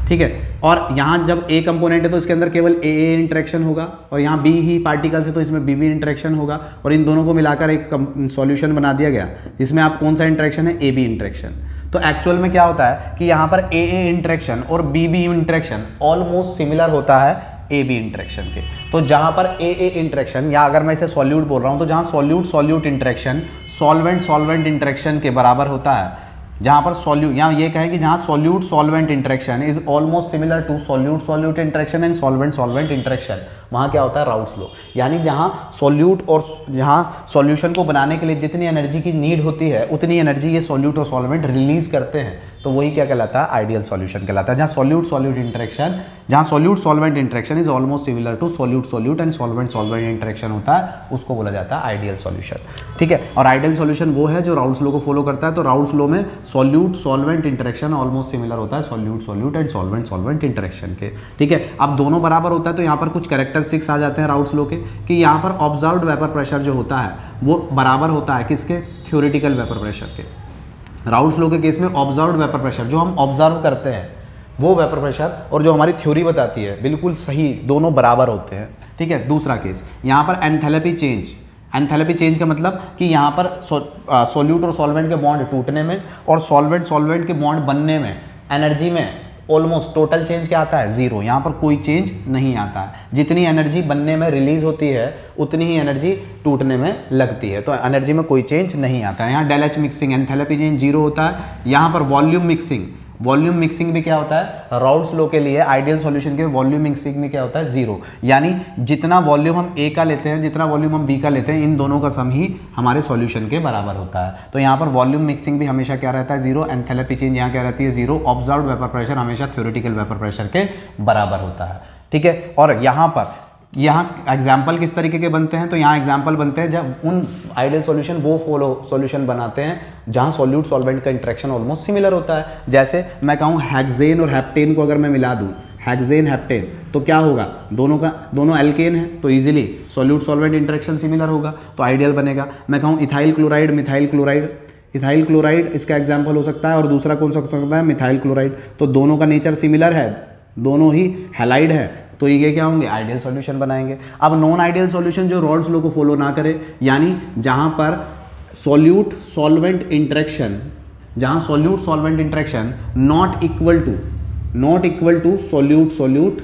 ठीक है, और यहाँ जब ए कंपोनेंट है तो इसके अंदर केवल ए इंटरेक्शन होगा, और यहाँ बी ही पार्टिकल्स है तो इसमें बी इंटरेक्शन होगा, और इन दोनों को मिलाकर एक सॉल्यूशन बना दिया गया जिसमें आप कौन सा इंटरेक्शन है, ए बी इंटरेक्शन। तो एक्चुअल में क्या होता है कि यहाँ पर ए इंटरेक्शन और B B interaction almost similar होता है ए बी इंटरेक्शन के। तो जहाँ पर ए इंटरेक्शन, या अगर मैं इसे सॉल्यूट बोल रहा हूँ तो जहाँ सॉल्यूट इंटरेक्शन सॉल्वेंट इंटरेक्शन के बराबर होता है, जहाँ पर सॉल्यूट, यहाँ ये कहें कि जहाँ solute solvent interaction is almost similar to solute solute interaction and solvent solvent interaction, वहाँ क्या होता है राउल्ट्स लॉ। यानी जहाँ सॉल्यूट और जहाँ सॉल्यूशन को बनाने के लिए जितनी एनर्जी की नीड होती है उतनी एनर्जी ये सॉल्यूट और सॉल्वेंट रिलीज करते हैं, तो वही क्या कहलाता है आइडियल सॉल्यूशन कहलाता है। जहाँ सॉल्यूट सॉल्यूट इंटरेक्शन, जहाँ solute solvent interaction is almost similar to solute solute and solvent solvent interaction होता है, उसको बोला जाता है आइडियल सॉल्यूशन। ठीक है, और आइडियल सॉल्यूशन वो है जो राउल्ट्स लॉ को फॉलो करता है। तो राउल्ट्स लॉ में solute solvent interaction almost similar होता है solute solute and solvent solvent interaction के। ठीक है, अब दोनों बराबर होता है तो यहाँ पर कुछ कैरेक्टरिस्टिक्स आ जाते हैं राउल्ट्स लॉ के, कि यहाँ पर ऑब्जर्व्ड वेपर प्रेशर जो होता है वो बराबर होता है किसके, थ्योरेटिकल वेपर प्रेशर के। राउल्ट्स लॉ के केस में ऑब्जर्व्ड वेपर प्रेशर जो हम ऑब्जर्व करते हैं वो वेपर प्रेशर और जो हमारी थ्योरी बताती है बिल्कुल सही, दोनों बराबर होते हैं। ठीक है, दूसरा केस यहाँ पर एंथैल्पी चेंज, एंथैल्पी चेंज का मतलब कि यहाँ पर सॉल्यूट और सॉल्वेंट के बॉन्ड टूटने में और सॉल्वेंट सॉल्वेंट के बॉन्ड बनने में एनर्जी में ऑलमोस्ट टोटल चेंज क्या आता है, जीरो। यहाँ पर कोई चेंज नहीं आता है, जितनी एनर्जी बनने में रिलीज होती है उतनी ही एनर्जी टूटने में लगती है, तो एनर्जी में कोई चेंज नहीं आता है। यहाँ del H mixing enthalpy change zero होता है। यहाँ पर वॉल्यूम मिक्सिंग, वॉल्यूम मिक्सिंग भी क्या होता है राउल्ट्स लॉ के लिए आइडियल सॉल्यूशन के वॉल्यूम मिक्सिंग में क्या होता है जीरो। यानी जितना वॉल्यूम हम ए का लेते हैं जितना वॉल्यूम हम बी का लेते हैं इन दोनों का सम ही हमारे सॉल्यूशन के बराबर होता है। तो यहाँ पर वॉल्यूम मिक्सिंग भी हमेशा क्या रहता है जीरो, एंथैल्पी चेंज यहाँ क्या रहती है जीरो, ऑब्जर्व्ड वेपर प्रेशर हमेशा थ्योरेटिकल वेपर प्रेशर के बराबर होता है। ठीक है, और यहाँ एग्जाम्पल किस तरीके के बनते हैं, तो यहाँ एग्जाम्पल बनते हैं जब उन आइडियल सॉल्यूशन वो सॉल्यूशन बनाते हैं जहाँ सॉल्यूट सॉल्वेंट का इंटरेक्शन ऑलमोस्ट सिमिलर होता है। जैसे मैं कहूँ हेक्सेन और हेप्टेन को अगर मैं मिला दूँ, हेक्सेन हेप्टेन, तो क्या होगा, दोनों एल्केन है तो easily solute solvent interaction similar होगा तो आइडियल बनेगा। मैं कहूँ ethyl chloride methyl chloride, ethyl chloride इसका एग्जाम्पल हो सकता है और दूसरा कौन सा हो सकता है मिथाइल क्लोराइड, तो दोनों का नेचर सिमिलर है, दोनों ही हैलाइड है, तो ये क्या होंगे आइडियल सॉल्यूशन बनाएंगे। अब नॉन आइडियल सॉल्यूशन जो राउल्ट्स लॉ को फॉलो ना करे, यानी जहां पर सॉल्यूट सॉल्वेंट इंटरेक्शन, जहां solute solvent interaction not equal to solute solute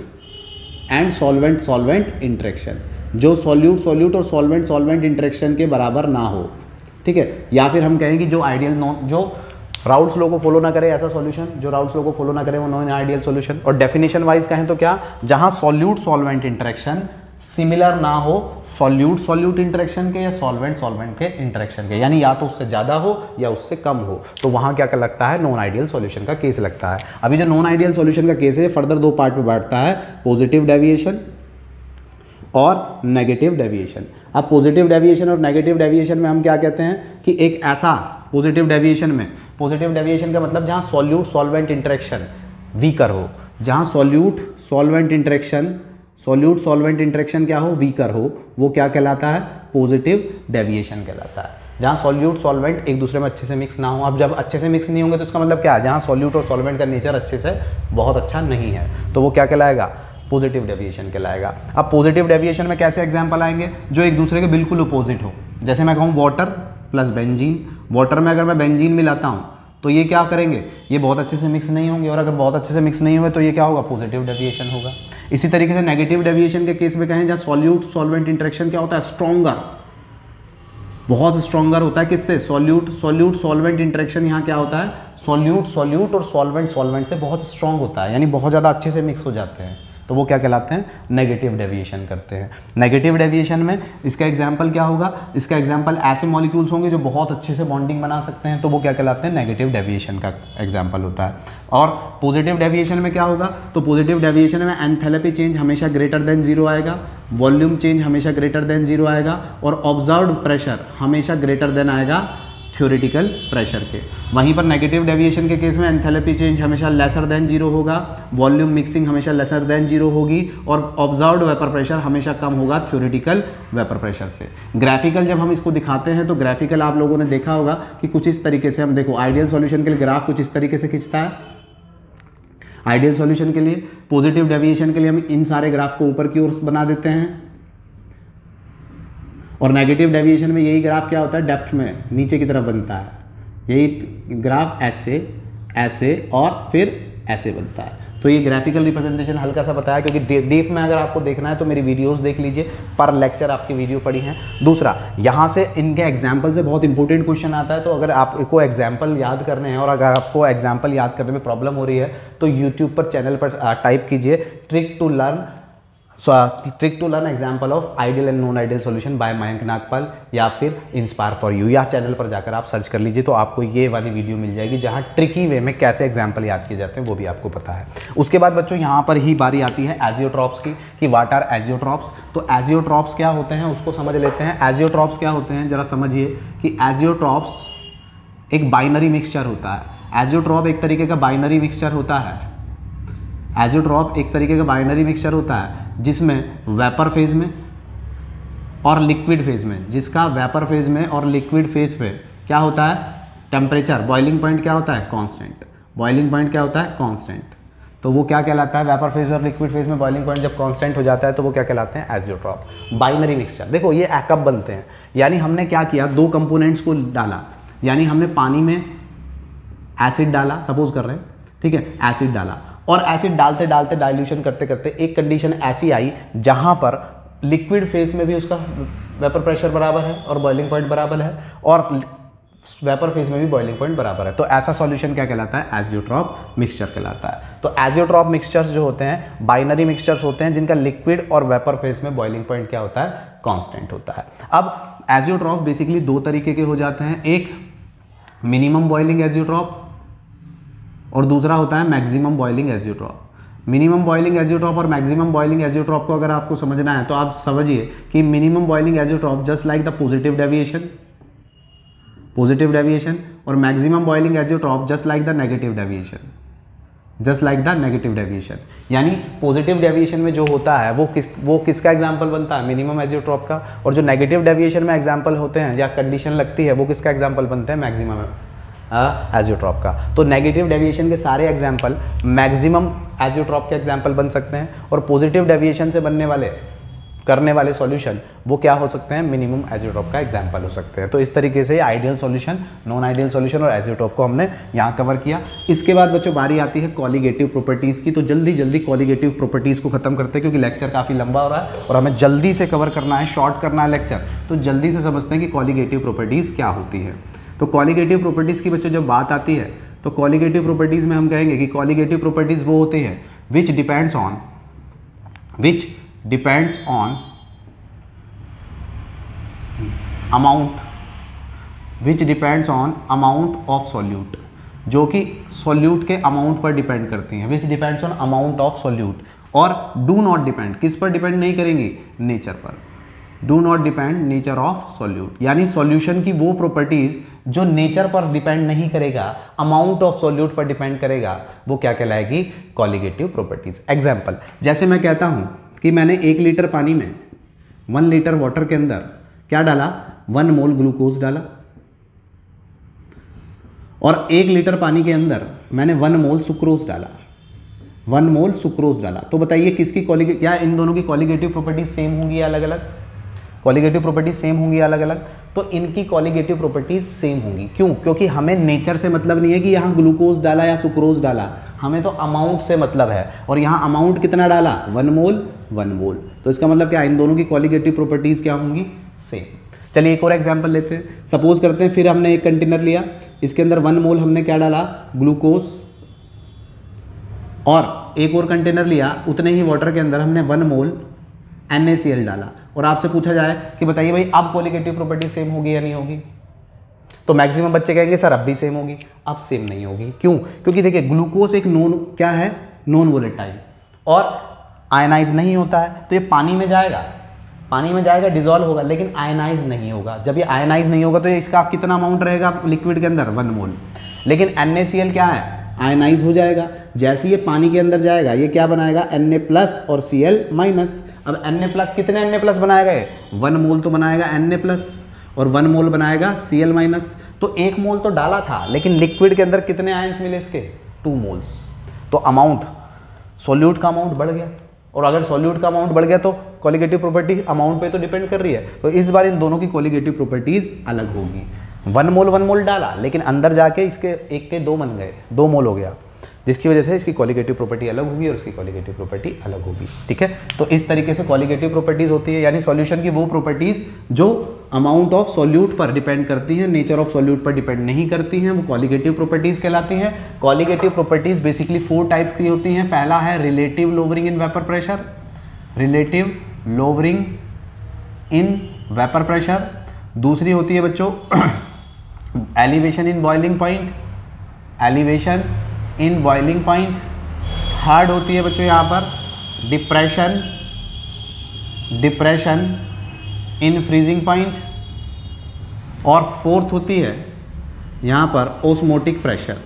and solvent solvent interaction, जो सॉल्यूट सॉल्यूट और सॉल्वेंट सॉल्वेंट इंटरेक्शन के बराबर ना हो। ठीक है, या फिर हम कहें कि जो राउल्ट्स लॉ को फॉलो ना करे ऐसा सॉल्यूशन, जो राउल्ट्स लॉ को फॉलो ना करे वो नॉन आइडियल सॉल्यूशन। और डेफिनेशन वाइज कहें तो क्या, जहां सॉल्यूट सॉल्वेंट इंटरेक्शन सिमिलर ना हो सॉल्यूट सॉल्यूट इंटरेक्शन के या सॉल्वेंट सॉल्वेंट के इंटरेक्शन के, यानी या तो उससे ज़्यादा हो या उससे कम हो, तो वहाँ क्या लगता है नॉन आइडियल सॉल्यूशन का केस लगता है। अभी जो नॉन आइडियल सॉल्यूशन का केस है फर्दर दो पार्ट में बांटता है, पॉजिटिव डेविएशन और नेगेटिव डेविएशन। अब पॉजिटिव डेविएशन और नेगेटिव डेविएशन में हम क्या कहते हैं कि एक ऐसा पॉजिटिव डेविएशन का मतलब जहाँ सॉल्यूट सॉल्वेंट इंटरेक्शन वीकर हो, जहाँ सॉल्यूट सॉल्वेंट इंटरेक्शन क्या हो वीकर हो, वो क्या कहलाता है पॉजिटिव डेविएशन कहलाता है। जहाँ सॉल्यूट सॉल्वेंट एक दूसरे में अच्छे से मिक्स ना हो, अब जब अच्छे से मिक्स नहीं होंगे तो इसका मतलब क्या है, जहाँ सॉल्यूट और सॉल्वेंट का नेचर अच्छे से बहुत अच्छा नहीं है तो वो क्या कहलाएगा पॉजिटिव डेविएशन कहलाएगा। अब पॉजिटिव डेविएशन में कैसे एग्जांपल आएंगे, जो एक दूसरे के बिल्कुल अपोजिट हो। जैसे मैं कहूँ वाटर प्लस बेंजीन, वाटर में अगर मैं बेंजीन मिलाता हूँ तो ये क्या करेंगे, ये बहुत अच्छे से मिक्स नहीं होंगे, और अगर बहुत अच्छे से मिक्स नहीं हुए तो ये क्या होगा पॉजिटिव डेविएशन होगा। इसी तरीके से नेगेटिव डेविएशन के केस में कहें जहाँ सॉल्यूट सॉल्वेंट इंटरेक्शन क्या होता है स्ट्रॉन्गर, बहुत स्ट्रॉन्गर होता है किससे, सॉल्यूट सॉल्वेंट इंटरेक्शन यहाँ क्या होता है सॉल्यूट और सॉल्वेंट से बहुत स्ट्रॉन्ग होता है, यानी बहुत ज़्यादा अच्छे से मिक्स हो जाते हैं, तो वो क्या कहलाते हैं नेगेटिव डेविएशन करते हैं। नेगेटिव डेविएशन में इसका एग्जांपल क्या होगा, इसका एग्जांपल ऐसे मॉलिक्यूल्स होंगे जो बहुत अच्छे से बॉन्डिंग बना सकते हैं, तो वो क्या कहलाते हैं नेगेटिव डेविएशन का एग्जांपल होता है। और पॉजिटिव डेविएशन में क्या होगा, तो पॉजिटिव डेविएशन में एंथैल्पी चेंज हमेशा ग्रेटर देन जीरो आएगा, वॉल्यूम चेंज हमेशा ग्रेटर देन जीरो आएगा, और ऑब्जर्व्ड प्रेशर हमेशा ग्रेटर देन आएगा थ्योरेटिकल प्रेशर के। वहीं पर नेगेटिव डेविएशन के केस में एंथैल्पी चेंज हमेशा लेसर देन जीरो होगा, वॉल्यूम मिक्सिंग हमेशा लेसर देन जीरो होगी, और ऑब्जर्व्ड वेपर प्रेशर हमेशा कम होगा थ्योरेटिकल वेपर प्रेशर से। ग्राफिकल जब हम इसको दिखाते हैं तो ग्राफिकल आप लोगों ने देखा होगा कि कुछ इस तरीके से, हम देखो आइडियल सॉल्यूशन के लिए ग्राफ कुछ इस तरीके से खींचता है, आइडियल सॉल्यूशन के लिए। पॉजिटिव डेविएशन के लिए हम इन सारे ग्राफ को ऊपर की ओर बना देते हैं, और नेगेटिव डेविएशन में यही ग्राफ क्या होता है डेप्थ में नीचे की तरफ बनता है, यही ग्राफ ऐसे ऐसे और फिर ऐसे बनता है। तो ये ग्राफिकल रिप्रेजेंटेशन हल्का सा बताया, क्योंकि डीप में अगर आपको देखना है तो मेरी वीडियोस देख लीजिए, पर लेक्चर आपकी वीडियो पड़ी हैं। दूसरा, यहाँ से इनके एग्जाम्पल से बहुत इंपॉर्टेंट क्वेश्चन आता है, तो अगर आपको एग्जाम्पल याद करने हैं और अगर आपको एग्जाम्पल याद करने में प्रॉब्लम हो रही है तो यूट्यूब पर चैनल पर टाइप कीजिए trick to learn example of ideal and non ideal solution by Mayank Nagpal, या फिर इंस्पायर फॉर यू, या चैनल पर जाकर आप सर्च कर लीजिए तो आपको ये वाली वीडियो मिल जाएगी जहाँ ट्रिकी वे में कैसे एग्जाम्पल याद किए जाते हैं वो भी आपको पता है। उसके बाद बच्चों यहाँ पर ही बारी आती है एजियोट्रॉप्स की, कि व्हाट आर एजियोट्रॉप्स। तो एजियोट्रॉप्स क्या होते हैं उसको समझ लेते हैं। एजियोट्रॉप्स क्या होते हैं जरा समझिए कि एजियोट्रॉप्स एक बाइनरी मिक्सचर होता है। एजियोट्रॉप एक तरीके का बाइनरी मिक्सचर होता है। एजियोट्रॉप एक तरीके का बाइनरी मिक्सचर होता है जिसमें वेपर फेज में और लिक्विड फेज में, जिसका वेपर फेज में और लिक्विड फेज पे क्या होता है, टेम्परेचर बॉइलिंग पॉइंट क्या होता है, कांस्टेंट। बॉइलिंग पॉइंट क्या होता है, कांस्टेंट। तो वो क्या कहलाता है, वेपर फेज और लिक्विड फेज में बॉइलिंग पॉइंट जब कांस्टेंट हो जाता है तो वो क्या कहलाते हैं, एजियोट्रॉप, बाइनरी मिक्सचर। देखो ये कब बनते हैं, यानी हमने क्या किया, दो कंपोनेंट्स को डाला, यानी हमने पानी में एसिड डाला, सपोज कर रहे हैं, ठीक है, एसिड डाला, और एसिड डालते डालते डाइल्यूशन करते करते एक कंडीशन ऐसी आई जहां पर लिक्विड फेज में भी उसका वेपर प्रेशर बराबर है और बॉइलिंग पॉइंट बराबर है, और वेपर फेज में भी बॉइलिंग पॉइंट बराबर है। तो ऐसा सॉल्यूशन क्या कहलाता है, एजियोट्रॉप मिक्सचर कहलाता है। तो एजियोट्रॉप मिक्सचर्स जो होते हैं बाइनरी मिक्सचर्स होते हैं जिनका लिक्विड और वेपर फेज में बॉइलिंग पॉइंट क्या होता है, कांस्टेंट होता है। अब एजियोट्रॉप बेसिकली दो तरीके के हो जाते हैं, एक मिनिमम बॉइलिंग एजियोट्रॉप और दूसरा होता है maximum boiling azeotrope. Minimum boiling azeotrope और मैक्सिमम बॉइलिंग एजियोट्रॉप को अगर आपको समझना है तो आप समझिए कि minimum boiling azeotrope just like the positive deviation, और maximum boiling azeotrope just like the negative deviation. यानी पॉजिटिव डेविएशन में जो होता है वो किसका एग्जाम्पल बनता है, मिनिमम एजियोट्रॉप का, और जो नेगेटिव डेविएशन में एग्जाम्पल होते हैं या कंडीशन लगती है वो किसका एग्जाम्पल बनते हैं, मैक्सिमम एजियोट्रॉप का। तो नेगेटिव डेविएशन के सारे एग्जाम्पल मैक्सिमम एजियोट्रॉप के एग्जाम्पल बन सकते हैं, और पॉजिटिव डेविएशन से करने वाले सॉल्यूशन वो क्या हो सकते हैं, मिनिमम एजियोट्रॉप का एग्जाम्पल हो सकते हैं। तो इस तरीके से ideal solution, non ideal solution और एजियोट्रॉप को हमने यहाँ कवर किया। इसके बाद बच्चों बारी आती है कॉलीगेटिव प्रॉपर्टीज़ की। तो जल्दी कॉलीगेटिव प्रॉपर्टीज़ को खत्म करते हैं क्योंकि लेक्चर काफ़ी लंबा हो रहा है और हमें जल्दी से कवर करना है, शॉर्ट करना है लेक्चर। तो जल्दी से समझते हैं कि कॉलीगेटिव प्रॉपर्टीज़ क्या होती है। तो कॉलीगेटिव प्रॉपर्टीज़ की बच्चों जब बात आती है तो कॉलीगेटिव प्रॉपर्टीज़ में हम कहेंगे कि कॉलीगेटिव प्रॉपर्टीज़ वो होती है which depends on amount of solute, जो कि सॉल्यूट के अमाउंट पर डिपेंड करती हैं, which depends on amount of solute, और डू नॉट डिपेंड, किस पर डिपेंड नहीं करेंगी, नेचर पर। Do not depend nature of solute, यानी सॉल्यूशन की वो प्रॉपर्टीज जो नेचर पर डिपेंड नहीं करेगा, अमाउंट ऑफ सॉल्यूट पर डिपेंड करेगा, वो क्या कहलाएगी, कॉलीगेटिव प्रॉपर्टीज। एग्जाम्पल, जैसे मैं कहता हूं कि मैंने 1 लीटर पानी में 1 लीटर वाटर के अंदर क्या डाला, 1 मोल ग्लूकोज डाला, और 1 लीटर पानी के अंदर मैंने 1 मोल सुक्रोज डाला, 1 मोल सुक्रोज डाला। तो बताइए किसकी क्या इन दोनों की कॉलीगेटिव प्रॉपर्टीज सेम होंगी या अलग अलग, कॉलीगेटिव प्रॉपर्टीज सेम होंगी अलग अलग। तो इनकी कॉलीगेटिव प्रॉपर्टीज सेम होंगी, क्यों, क्योंकि हमें नेचर से मतलब नहीं है कि यहाँ ग्लूकोज डाला या सुक्रोज डाला, हमें तो अमाउंट से मतलब है, और यहाँ अमाउंट कितना डाला, 1 मोल। तो इसका मतलब क्या, इन दोनों की कॉलीगेटिव प्रॉपर्टीज क्या होंगी, सेम। चलिए एक और एग्जाम्पल लेते हैं। सपोज करते हैं फिर हमने एक कंटेनर लिया, इसके अंदर 1 मोल हमने क्या डाला, ग्लूकोज, और एक और कंटेनर लिया, उतने ही वाटर के अंदर हमने 1 मोल NaCl डाला, और आपसे पूछा जाए कि बताइए भाई अब कॉलीगेटिव प्रॉपर्टी सेम होगी या नहीं होगी, तो मैक्सिमम बच्चे कहेंगे सर अब भी सेम होगी। अब सेम नहीं होगी, क्यों, क्योंकि देखिए ग्लूकोज एक क्या है, नॉन वोलेटाइल, और आयनाइज नहीं होता है, तो ये पानी में जाएगा डिजोल्व होगा, लेकिन आयनाइज नहीं होगा। जब ये आयनाइज नहीं होगा तो इसका कितना अमाउंट रहेगा लिक्विड के अंदर, 1 मोल। लेकिन NaCl क्या है, आयनाइज हो जाएगा। जैसे ये पानी के अंदर जाएगा ये क्या बनाएगा, Na+ और Cl-। अब Na+ कितने Na+ बनाएगा, 1 मोल तो बनाएगा Na+, और 1 मोल बनाएगा Cl-। तो 1 मोल तो डाला था, लेकिन लिक्विड के अंदर कितने आयंस मिले इसके, 2 मोल्स। तो अमाउंट, सॉल्यूट का अमाउंट बढ़ गया, और अगर सॉल्यूट का अमाउंट बढ़ गया तो कॉलीगेटिव प्रॉपर्टी अमाउंट पे तो डिपेंड कर रही है। तो इस बार इन दोनों की कॉलीगेटिव प्रॉपर्टीज अलग होगी। 1 मोल डाला, लेकिन अंदर जाके इसके 1 के 2 बन गए, 2 मोल हो गया। जिसकी वजह से इसकी क्वालिटेटिव प्रॉपर्टी अलग होगी और इसकी क्वालिटेटिव प्रॉपर्टी अलग होगी। ठीक है, तो इस तरीके से क्वालिटेटिव प्रॉपर्टीज होती है, यानी सॉल्यूशन की वो प्रॉपर्टीज जो अमाउंट ऑफ सॉल्यूट पर डिपेंड करती हैं, नेचर ऑफ सॉल्यूट पर डिपेंड नहीं करती हैं, वो क्वालिटेटिव प्रॉपर्टीज कहलाती हैं। क्वालिटेटिव प्रॉपर्टीज बेसिकली 4 टाइप की होती हैं। पहला है relative lowering in vapour pressure, relative lowering in vapour pressure. दूसरी होती है बच्चों elevation in boiling point, elevation in boiling point. Third होती है बच्चों यहाँ पर depression, depression in freezing point. और फोर्थ होती है यहाँ पर ओस्मोटिक प्रेशर,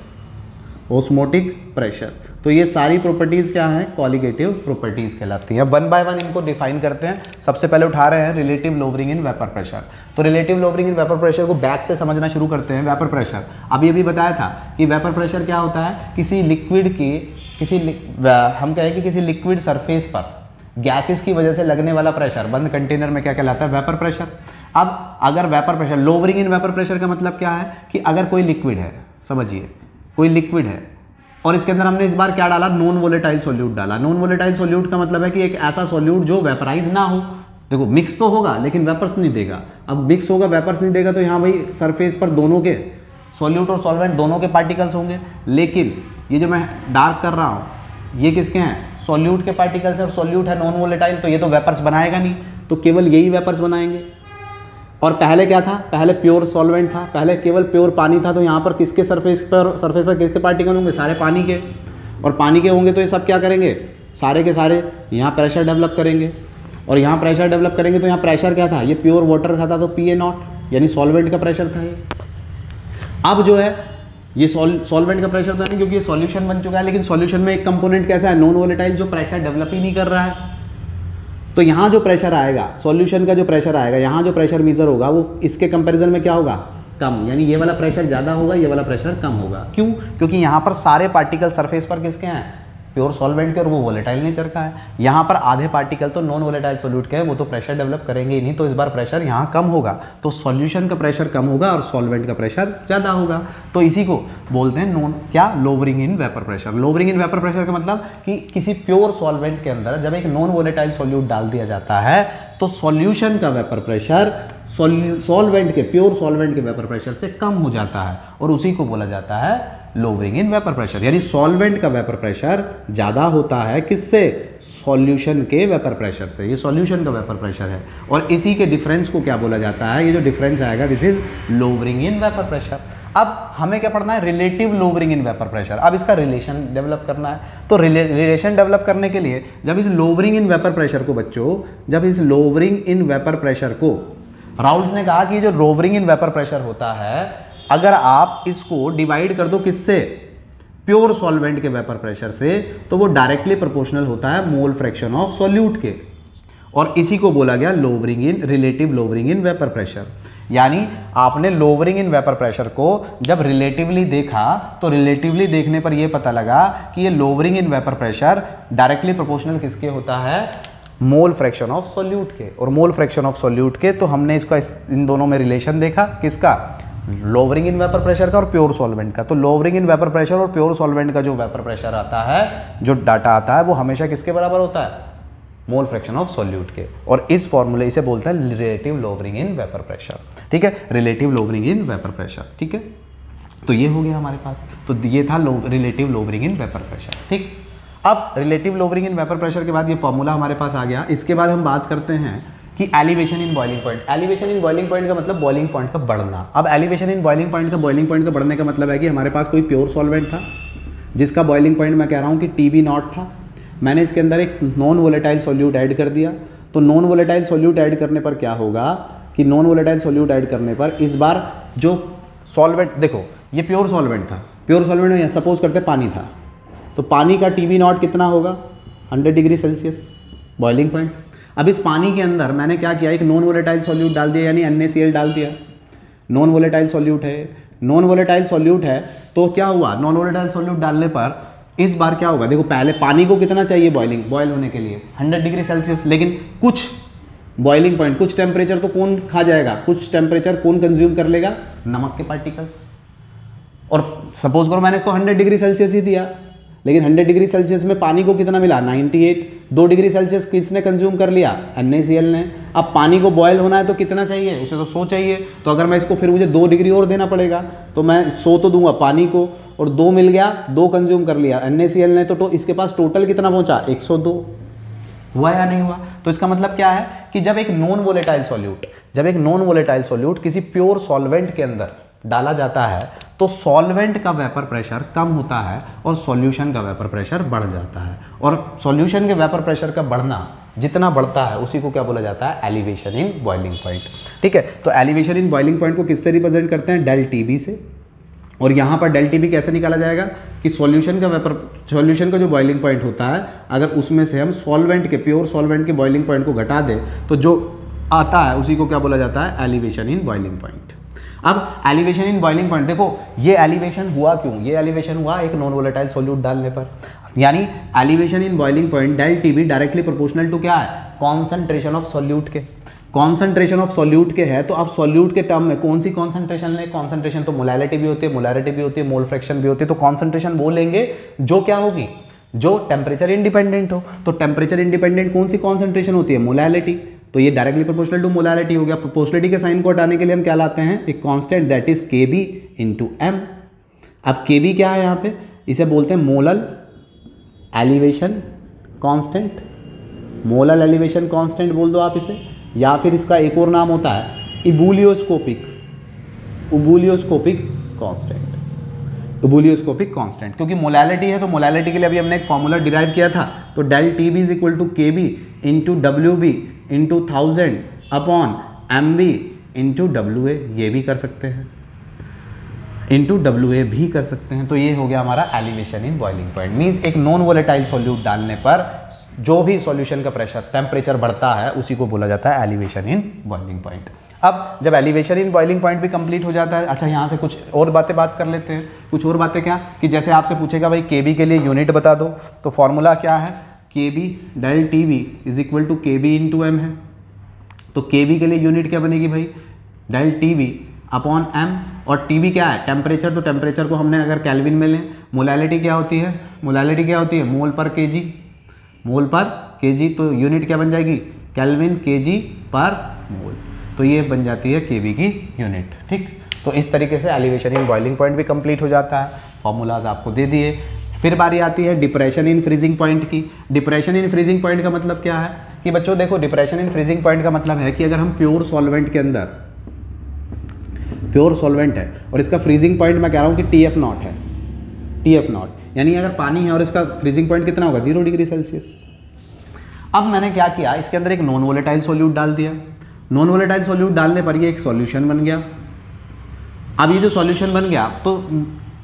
ओस्मोटिक प्रेशर। तो ये सारी प्रॉपर्टीज़ क्या हैं, क्वालिटेटिव प्रॉपर्टीज़ कहलाती हैं। वन बाय वन इनको डिफाइन करते हैं। सबसे पहले उठा रहे हैं relative lowering in vapour pressure. तो relative lowering in vapour pressure को बैक से समझना शुरू करते हैं। वेपर प्रेशर अभी अभी बताया था कि वेपर प्रेशर क्या होता है, किसी लिक्विड की हम कहें कि किसी लिक्विड सरफेस पर गैसेस की वजह से लगने वाला प्रेशर बंद कंटेनर में क्या कहलाता है, वेपर प्रेशर। अब अगर vapour pressure, lowering in vapour pressure का मतलब क्या है कि अगर कोई लिक्विड है, समझिए कोई लिक्विड है और इसके अंदर हमने इस बार क्या डाला, नॉन वोलेटाइल सॉल्यूट डाला। नॉन वोलेटाइल सॉल्यूट का मतलब है कि एक ऐसा सॉल्यूट जो वेपराइज ना हो। देखो मिक्स तो होगा लेकिन वेपर्स नहीं देगा। अब मिक्स होगा वेपर्स नहीं देगा तो यहाँ भाई सरफेस पर दोनों के सॉल्यूट और सॉल्वेंट दोनों के पार्टिकल्स होंगे। लेकिन ये जो मैं डार्क कर रहा हूँ ये किसके हैं, सॉल्यूट के पार्टिकल्स है, और सॉल्यूट है नॉन वोलेटाइल, तो ये तो वेपर्स बनाएगा नहीं, तो केवल यही वेपर्स बनाएंगे। और पहले क्या था, पहले प्योर सॉल्वेंट था, पहले केवल प्योर पानी था, तो यहाँ पर किसके सरफेस पर किसके पार्टिकल होंगे, सारे पानी के। और पानी के होंगे तो ये सब क्या करेंगे, सारे के सारे यहाँ प्रेशर डेवलप करेंगे। और यहाँ प्रेशर डेवलप करेंगे तो यहाँ प्रेशर क्या था, ये प्योर वाटर था तो PA0 यानी सॉल्वेंट का प्रेशर था ये। अब जो है ये सॉल्वेंट का प्रेशर तो नहीं क्योंकि ये सॉल्यूशन बन चुका है, लेकिन सॉल्यूशन में एक कंपोनेंट कैसा है, नॉन वोलेटाइल, जो प्रेशर डेवलप ही नहीं कर रहा है। तो यहाँ जो प्रेशर आएगा, सॉल्यूशन का जो प्रेशर आएगा, यहाँ जो प्रेशर मेजर होगा वो इसके कंपैरिजन में क्या होगा, कम। यानी ये वाला प्रेशर ज़्यादा होगा, ये वाला प्रेशर कम होगा। क्यों, क्योंकि यहाँ पर सारे पार्टिकल सरफेस पर किसके हैं, प्योर सॉल्वेंट के, और वो वोलेटाइल नेचर का है। यहाँ पर आधे पार्टिकल तो नॉन वोलेटाइल सॉल्यूट के हैं, वो तो प्रेशर डेवलप करेंगे ही नहीं, तो इस बार प्रेशर यहाँ कम होगा। तो सॉल्यूशन का प्रेशर कम होगा और सॉल्वेंट का प्रेशर ज़्यादा होगा। तो इसी को बोलते हैं नॉन क्या, lowering in vapour pressure. Lowering in vapour pressure का मतलब कि किसी प्योर सॉल्वेंट के अंदर जब एक नॉन वोलेटाइल सॉल्यूट डाल दिया जाता है तो सॉल्यूशन का वेपर प्रेशर सॉल्वेंट के, प्योर सॉल्वेंट के वेपर प्रेशर से कम हो जाता है, और उसी को बोला जाता है लोवरिंग इन वेपर प्रेशर। यानी सॉल्वेंट का वेपर प्रेशर ज़्यादा होता है किससे, सॉल्यूशन के वेपर प्रेशर से। ये सॉल्यूशन का वेपर प्रेशर है, और इसी के डिफरेंस को क्या बोला जाता है, ये जो डिफरेंस आएगा this is lowering in vapour pressure. अब हमें क्या पढ़ना है, relative lowering in vapour pressure. अब इसका रिलेशन डेवलप करना है। तो रिलेशन डेवलप करने के लिए जब इस लोवरिंग इन वेपर प्रेशर को बच्चों, जब इस लोवरिंग इन वेपर प्रेशर को, राउल्स ने कहा कि जो लोवरिंग इन वेपर प्रेशर होता है, अगर आप इसको डिवाइड कर दो किससे, प्योर सॉल्वेंट के वेपर प्रेशर से, तो वो डायरेक्टली प्रोपोर्शनल होता है मोल फ्रैक्शन ऑफ सॉल्यूट के, और इसी को बोला गया lowering in, relative lowering in vapour pressure. यानी आपने लोवरिंग इन वेपर प्रेशर को जब रिलेटिवली देखा तो रिलेटिवली देखने पर यह पता लगा कि ये lowering in vapour pressure directly proportional किसके होता है, मोल फ्रैक्शन ऑफ सॉल्यूट के। और मोल फ्रैक्शन ऑफ सॉल्यूट के, तो हमने इसका इन दोनों में रिलेशन देखा, किसका, लोवरिंग इन वेपर प्रेशर का और प्योर सॉल्वेंट का। तो लोवरिंग इन वेपर प्रेशर और प्योर सॉल्वेंट का जो वेपर प्रेशर आता है, जो डाटा आता है, वो हमेशा किसके बराबर होता है, मोल फ्रैक्शन ऑफ सॉल्यूट के। और इस फॉर्मूले इसे बोलते हैं relative lowering in vapour pressure. ठीक है, relative lowering in vapour pressure. ठीक है, तो ये हो गया हमारे पास। तो ये था relative lowering in vapour pressure. ठीक, अब relative lowering in vapour pressure के बाद ये फॉर्मूला हमारे पास आ गया। इसके बाद हम बात करते हैं कि elevation in boiling point. Elevation in boiling point का मतलब बॉइलिंग पॉइंट का बढ़ना। अब एलिवेशन इन बॉइलिंग पॉइंट का बढ़ने का मतलब है कि हमारे पास कोई प्योर सॉल्वेंट था जिसका बॉइलिंग पॉइंट मैं कह रहा हूँ कि TB0 था। मैंने इसके अंदर एक नॉन वोलेटाइल सॉल्यूट ऐड कर दिया। तो नॉन वोलेटाइल सॉल्यूट ऐड करने पर क्या होगा कि नॉन वोलेटाइल सॉल्यूट ऐड करने पर इस बार जो सॉल्वेंट, देखो ये प्योर सॉल्वेंट था, प्योर सॉल्वेंट में सपोज करते पानी था, तो पानी का TB0 कितना होगा, 100 डिग्री सेल्सियस बॉइलिंग पॉइंट। अब इस पानी के अंदर मैंने क्या किया, एक नॉन वोलेटाइल सॉल्यूट डाल दिया, यानी NaCl डाल दिया। नॉन वोलेटाइल सॉल्यूट है, नॉन वोलेटाइल सॉल्यूट है, तो क्या हुआ, नॉन वोलेटाइल सॉल्यूट डालने पर इस बार क्या होगा, देखो पहले पानी को कितना चाहिए बॉयल होने के लिए, 100 डिग्री सेल्सियस। लेकिन कुछ बॉइलिंग पॉइंट, कुछ टेम्परेचर तो कौन खा जाएगा, कुछ टेम्परेचर कौन कंज्यूम कर लेगा, नमक के पार्टिकल्स। और सपोज करो मैंने इसको 100 डिग्री सेल्सियस ही दिया, लेकिन 100 डिग्री सेल्सियस में पानी को कितना मिला 98। 2 डिग्री सेल्सियस किसने कंज्यूम कर लिया NaCl ने। अब पानी को बॉयल होना है तो कितना चाहिए, उसे तो 100 चाहिए। तो अगर मैं इसको फिर मुझे 2 डिग्री और देना पड़ेगा, तो मैं 100 तो दूंगा पानी को, और 2 मिल गया, 2 कंज्यूम कर लिया NaCl ने, तो इसके पास टोटल कितना पहुंचा 102। हुआ या नहीं हुआ। तो इसका मतलब क्या है कि जब एक नॉन वोलेटाइल सॉल्यूट किसी प्योर सॉल्वेंट के अंदर डाला जाता है तो सॉल्वेंट का वेपर प्रेशर कम होता है और सॉल्यूशन का वेपर प्रेशर बढ़ जाता है। और सॉल्यूशन के वेपर प्रेशर का बढ़ना जितना बढ़ता है उसी को क्या बोला जाता है, एलिवेशन इन बॉइलिंग पॉइंट। ठीक है, तो एलिवेशन इन बॉइलिंग पॉइंट को किससे रिप्रेजेंट करते हैं, डेल टीबी से। और यहाँ पर डेल टीबी कैसे निकाला जाएगा कि सॉल्यूशन का जो बॉइलिंग पॉइंट होता है, अगर उसमें से हम प्योर सॉल्वेंट के बॉइलिंग पॉइंट को घटा दें तो जो आता है उसी को क्या बोला जाता है, एलिवेशन इन बॉइलिंग पॉइंट। अब एलिवेशन इन बॉइलिंग पॉइंट, देखो ये एलिवेशन हुआ क्यों, ये एलिवेशन हुआ एक नॉन वोलेटाइल सॉल्यूट डालने पर, यानी elevation in boiling point del TB directly proportional to क्या है, कॉन्सेंट्रेशन ऑफ सॉल्यूट के। कॉन्सेंट्रेशन ऑफ सॉल्यूट के है तो अब सॉल्यूट के टर्म में कौन सी कॉन्सेंट्रेशन लें, कॉन्सेंट्रेशन तो मोलैलिटी भी होती है, मोल फ्रैक्शन भी होती है, तो कॉन्सेंट्रेशन वो लेंगे जो क्या होगी, जो टेम्परेचर इंडिपेंडेंट हो। तो टेम्परेचर इंडिपेंडेंट कौन सी कॉन्सेंट्रेशन होती है, मोलैलिटी। तो ये डायरेक्टली प्रोपोर्शनल टू मोलैलिटी हो गया। प्रोपोर्शनलिटी के साइन को हटाने के लिए हम क्या लाते हैं, एक constant that is Kb into M. अब Kb क्या है यहाँ पे, इसे बोलते हैं molal elevation constant, molal elevation constant बोल दो आप इसे, या फिर इसका एक और नाम होता है इबुलियोस्कोपिक कांस्टेंट, क्योंकि मोलैलिटी है तो मोलैलिटी के लिए अभी हमने एक फॉर्मूला डिराइव किया था, तो del T B is equal to K B into W B into 1000 upon M B into W A, ये भी कर सकते हैं, इंटू डब्ल्यू ए भी कर सकते हैं। तो ये हो गया हमारा elevation in boiling point. Means एक नॉन वोलेटाइल सॉल्यूट डालने पर जो भी सॉल्यूशन का प्रेशर टेम्परेचर बढ़ता है उसी को बोला जाता है एलिवेशन इन बॉइलिंग पॉइंट। अब जब एलिवेशन इन बॉइलिंग पॉइंट भी कंप्लीट हो जाता है, अच्छा यहाँ से कुछ और बातें बात कर लेते हैं। कुछ और बातें क्या, कि जैसे आपसे पूछेगा भाई Kb के लिए यूनिट बता दो, तो फॉर्मूला क्या है, Kb del T V is equal to K B into M है। तो Kb के लिए यूनिट क्या बनेगी भाई, del T V upon M, और Tb क्या है, टेम्परेचर। तो टेम्परेचर को हमने अगर केल्विन में लें, मोलैलिटी क्या होती है, मोल पर केजी, तो यूनिट क्या बन जाएगी, केल्विन केजी पर मोल। तो ये बन जाती है Kb की यूनिट। ठीक, तो इस तरीके से एलिवेशन इन बॉइलिंग पॉइंट भी कंप्लीट हो जाता है। फॉर्मूलाज आपको दे दिए। फिर बारी आती है डिप्रेशन इन फ्रीजिंग पॉइंट की। डिप्रेशन इन फ्रीजिंग पॉइंट का मतलब क्या है कि बच्चों देखो, डिप्रेशन इन फ्रीजिंग पॉइंट का मतलब है कि अगर हम प्योर सॉल्वेंट के अंदर, प्योर सॉल्वेंट है और इसका फ्रीजिंग पॉइंट मैं कह रहा हूँ कि TF0 है, TF0 यानी अगर पानी है और इसका फ्रीजिंग पॉइंट कितना होगा, 0 डिग्री सेल्सियस। अब मैंने क्या किया, इसके अंदर एक नॉन वोलेटाइल सॉल्यूट डाल दिया। नॉन वोलेटाइल सॉल्यूट डालने पर ये एक सॉल्यूशन बन गया। अब ये जो सॉल्यूशन बन गया तो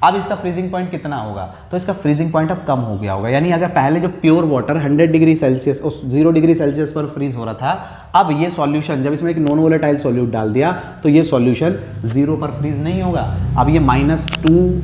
अब इसका फ्रीजिंग पॉइंट कितना होगा, तो इसका फ्रीजिंग पॉइंट अब कम हो गया होगा। यानी अगर पहले जो प्योर वाटर 100 डिग्री सेल्सियस और 0 डिग्री सेल्सियस पर फ्रीज हो रहा था, अब ये सॉल्यूशन जब इसमें एक नॉन वोलेटाइल सॉल्यूट डाल दिया तो ये सॉल्यूशन 0 पर फ्रीज नहीं होगा, अब ये -2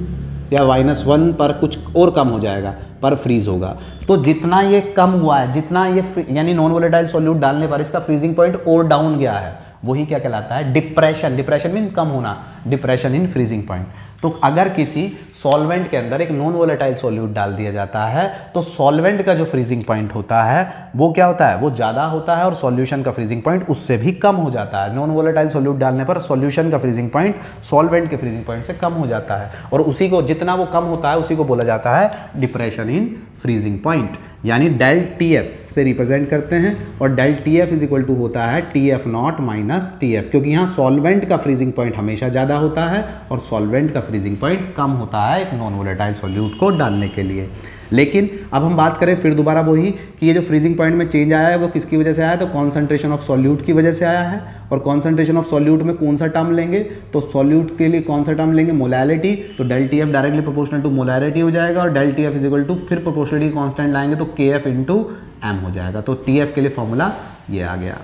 या -1 पर कुछ और कम हो जाएगा, पर फ्रीज होगा। तो जितना ये कम हुआ है, जितना ये यानी नॉन वोलेटाइल सॉल्यूट डालने पर इसका फ्रीजिंग पॉइंट और डाउन गया है, वही क्या कहलाता है, डिप्रेशन। डिप्रेशन मीन कम होना, डिप्रेशन इन फ्रीजिंग पॉइंट। तो अगर किसी सॉल्वेंट के अंदर एक नॉन वोलेटाइल सॉल्यूट डाल दिया जाता है तो सॉल्वेंट का जो फ्रीजिंग पॉइंट होता है वो क्या होता है, वो ज़्यादा होता है, और सॉल्यूशन का फ्रीजिंग पॉइंट उससे भी कम हो जाता है। नॉन वोलेटाइल सॉल्यूट डालने पर सॉल्यूशन का फ्रीजिंग पॉइंट सॉल्वेंट के फ्रीजिंग पॉइंट से कम हो जाता है, और उसी को जितना वो कम होता है उसी को बोला जाता है डिप्रेशन इन फ्रीजिंग पॉइंट, यानी डेल TF से रिप्रेजेंट करते हैं। और del TF is equal to होता है TF0 माइनस TF, क्योंकि यहाँ सॉल्वेंट का फ्रीजिंग पॉइंट हमेशा ज़्यादा होता है और सॉल्वेंट का फ्रीजिंग पॉइंट कम होता है एक नॉन वोलेटाइल सॉल्यूट को डालने के लिए। लेकिन अब हम बात करें फिर दोबारा वही कि ये जो फ्रीजिंग पॉइंट में चेंज आया है वो किसकी वजह से आया है, तो कॉन्सेंट्रेशन ऑफ सॉल्यूट की वजह से आया है। और कॉन्सेंट्रेशन ऑफ सॉल्यूट में कौन सा टर्म लेंगे, तो सॉल्यूट के लिए कौन सा टर्म लेंगे, मोलैलिटी। तो del TF directly proportional to molality हो जाएगा, और del TF is equal to फिर प्रोपोर्शनलिटी कांस्टेंट लाएंगे तो KF इंटू एम हो जाएगा। तो TF के लिए फॉर्मूला ये आ गया,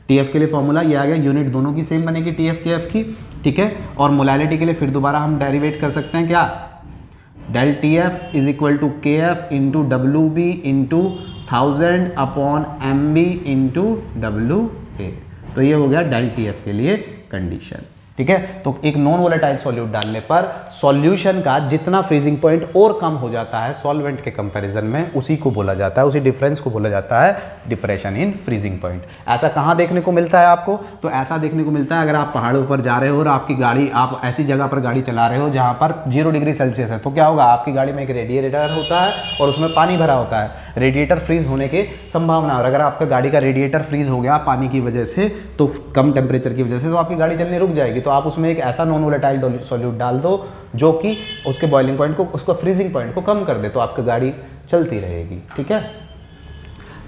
TF के लिए फॉर्मूला ये आ गया। यूनिट दोनों की सेम बनेगी TF KF की, ठीक है। और मोलैलिटी के लिए फिर दोबारा हम डेरिवेट कर सकते हैं क्या, del TF is equal to KF into WB into 1000 upon MB into WA। तो ये हो गया डेल TF के लिए कंडीशन। ठीक है। तो एक नॉन वोलेटाइल सॉल्यूट डालने पर सॉल्यूशन का जितना फ्रीजिंग पॉइंट और कम हो जाता है सॉल्वेंट के कंपैरिजन में, उसी को बोला जाता है, उसी डिफरेंस को बोला जाता है डिप्रेशन इन फ्रीजिंग पॉइंट। ऐसा कहाँ देखने को मिलता है आपको? तो ऐसा देखने को मिलता है अगर आप पहाड़ों पर जा रहे हो और आपकी गाड़ी, आप ऐसी जगह पर गाड़ी चला रहे हो जहाँ पर 0 डिग्री सेल्सियस है, तो क्या होगा, आपकी गाड़ी में एक रेडिएटर होता है और उसमें पानी भरा होता है, रेडिएटर फ्रीज होने की संभावना। और अगर आपका गाड़ी का रेडिएटर फ्रीज हो गया पानी की वजह से, तो कम टेम्परेचर की वजह से, तो आपकी गाड़ी चलनी रुक जाएगी। तो आप उसमें एक ऐसा नॉन वोलेटाइल सॉल्यूट डाल दो जो कि उसके बॉइलिंग पॉइंट को, उसको फ्रीजिंग पॉइंट को कम कर दे, तो आपकी गाड़ी चलती रहेगी। ठीक है।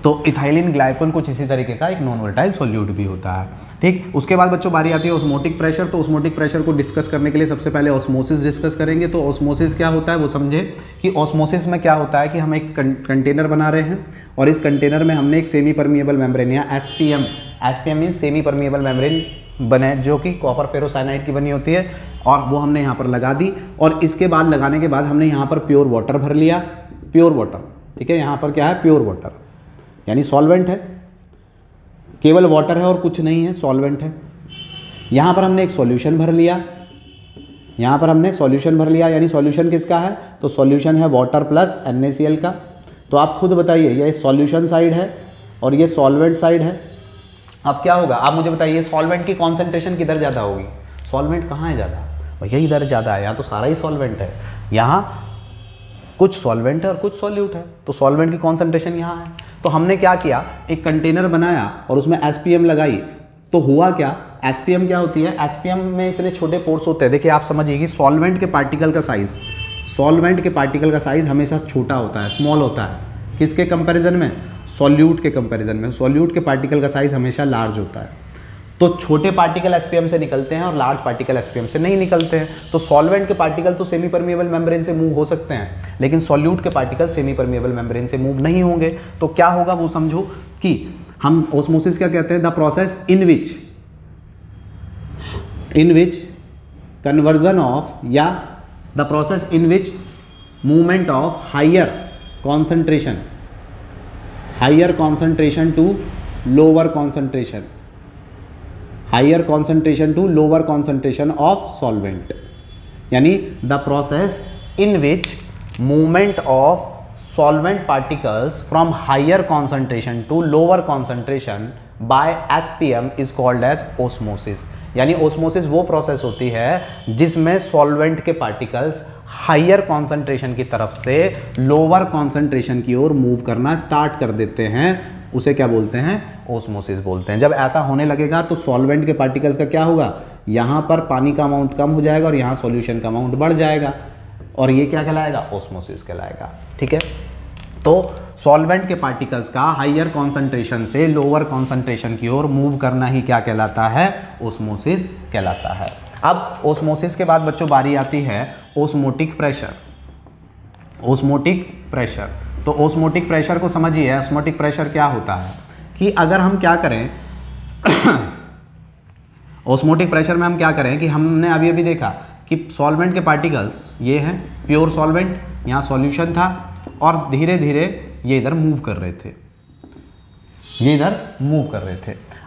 तो इथाइलिन ग्लाइकोल कुछ इसी तरीके का एक नॉन वोलेटाइल सॉल्यूट भी होता है। ठीक। उसके बाद बच्चों बारी आती है ऑस्मोटिक प्रेशर। तो ऑस्मोटिक प्रेशर को डिस्कस करने के लिए सबसे पहले ऑस्मोसिस डिस्कस करेंगे। तो ऑस्मोसिस क्या होता है वो समझे कि ऑस्मोसिस में क्या होता है कि हम एक कंटेनर बना रहे हैं और इस कंटेनर में हमने एक सेमी परमिएबल मेम्ब्रेन या SPM mean semi permeable membrane बने, जो कि कॉपर फेरोसाइनाइड की बनी होती है, और वो हमने यहाँ पर लगा दी। और इसके बाद लगाने के बाद हमने यहाँ पर प्योर वाटर भर लिया, प्योर वाटर। ठीक है। यहाँ पर क्या है, प्योर वाटर, यानी सॉल्वेंट है, केवल वाटर है और कुछ नहीं है, सॉल्वेंट है। यहाँ पर हमने एक सॉल्यूशन भर लिया, यहाँ पर हमने सॉल्यूशन भर लिया, यानी सॉल्यूशन किसका है, तो सॉल्यूशन है वाटर प्लस NaCl का। तो आप खुद बताइए, ये सॉल्यूशन साइड है और ये सॉल्वेंट साइड है। अब क्या होगा, आप मुझे बताइए, सॉल्वेंट की कॉन्सेंट्रेशन किधर ज़्यादा होगी? सॉल्वेंट कहाँ है ज़्यादा? भैया इधर ज़्यादा है, यहाँ तो सारा ही सॉल्वेंट है। यहाँ कुछ सॉल्वेंट है और कुछ सॉल्यूट है, तो सॉल्वेंट की कॉन्सेंट्रेशन यहाँ है। तो हमने क्या किया, एक कंटेनर बनाया और उसमें एसपीएम लगाई। तो हुआ क्या, एसपीएम क्या होती है, एसपीएम में इतने छोटे पोर्स होते हैं। देखिए आप समझिए कि सॉल्वेंट के पार्टिकल का साइज हमेशा छोटा होता है, स्मॉल होता है। किसके कंपैरिजन में? सॉल्यूट के कंपैरिजन में। सॉल्यूट के पार्टिकल का साइज हमेशा लार्ज होता है। तो छोटे पार्टिकल एसपीएम से निकलते हैं और लार्ज पार्टिकल एसपीएम से नहीं निकलते हैं। तो सॉल्वेंट के पार्टिकल तो सेमी परमिएबल मेम्ब्रेन से मूव हो सकते हैं, लेकिन सॉल्यूट के पार्टिकल सेमी परमिएबल मेम्ब्रेन से मूव नहीं होंगे। तो क्या होगा वो समझो कि हम ऑस्मोसिस क्या कहते हैं, the process in which conversion of, या the process in which movement of higher concentration to lower concentration of solvent, यानी the process in which movement of solvent particles from higher concentration to lower concentration by SPM is called as osmosis. यानी osmosis वो प्रोसेस होती है जिसमें solvent के particles higher concentration की तरफ से लोअर कॉन्सेंट्रेशन की ओर मूव करना स्टार्ट कर देते हैं। उसे क्या बोलते हैं, ओस्मोसिस बोलते हैं। जब ऐसा होने लगेगा तो सॉल्वेंट के पार्टिकल्स का क्या होगा, यहाँ पर पानी का अमाउंट कम हो जाएगा और यहाँ सॉल्यूशन का अमाउंट बढ़ जाएगा, और ये क्या कहलाएगा, ओस्मोसिस कहलाएगा। ठीक है। तो सॉल्वेंट के पार्टिकल्स का हायर कॉन्सेंट्रेशन से लोअर कॉन्सेंट्रेशन की ओर मूव करना ही क्या कहलाता है, ओस्मोसिस कहलाता है। अब ओस्मोसिस के बाद बच्चों बारी आती है ओस्मोटिक प्रेशर। तो ओस्मोटिक प्रेशर को समझिए। ओस्मोटिक प्रेशर क्या होता है कि अगर हम क्या करें ओस्मोटिक प्रेशर में हम क्या करें कि हमने अभी देखा कि सॉल्वेंट के पार्टिकल्स ये हैं, प्योर सॉल्वेंट, यहाँ सॉल्यूशन था, और धीरे धीरे ये इधर मूव कर रहे थे।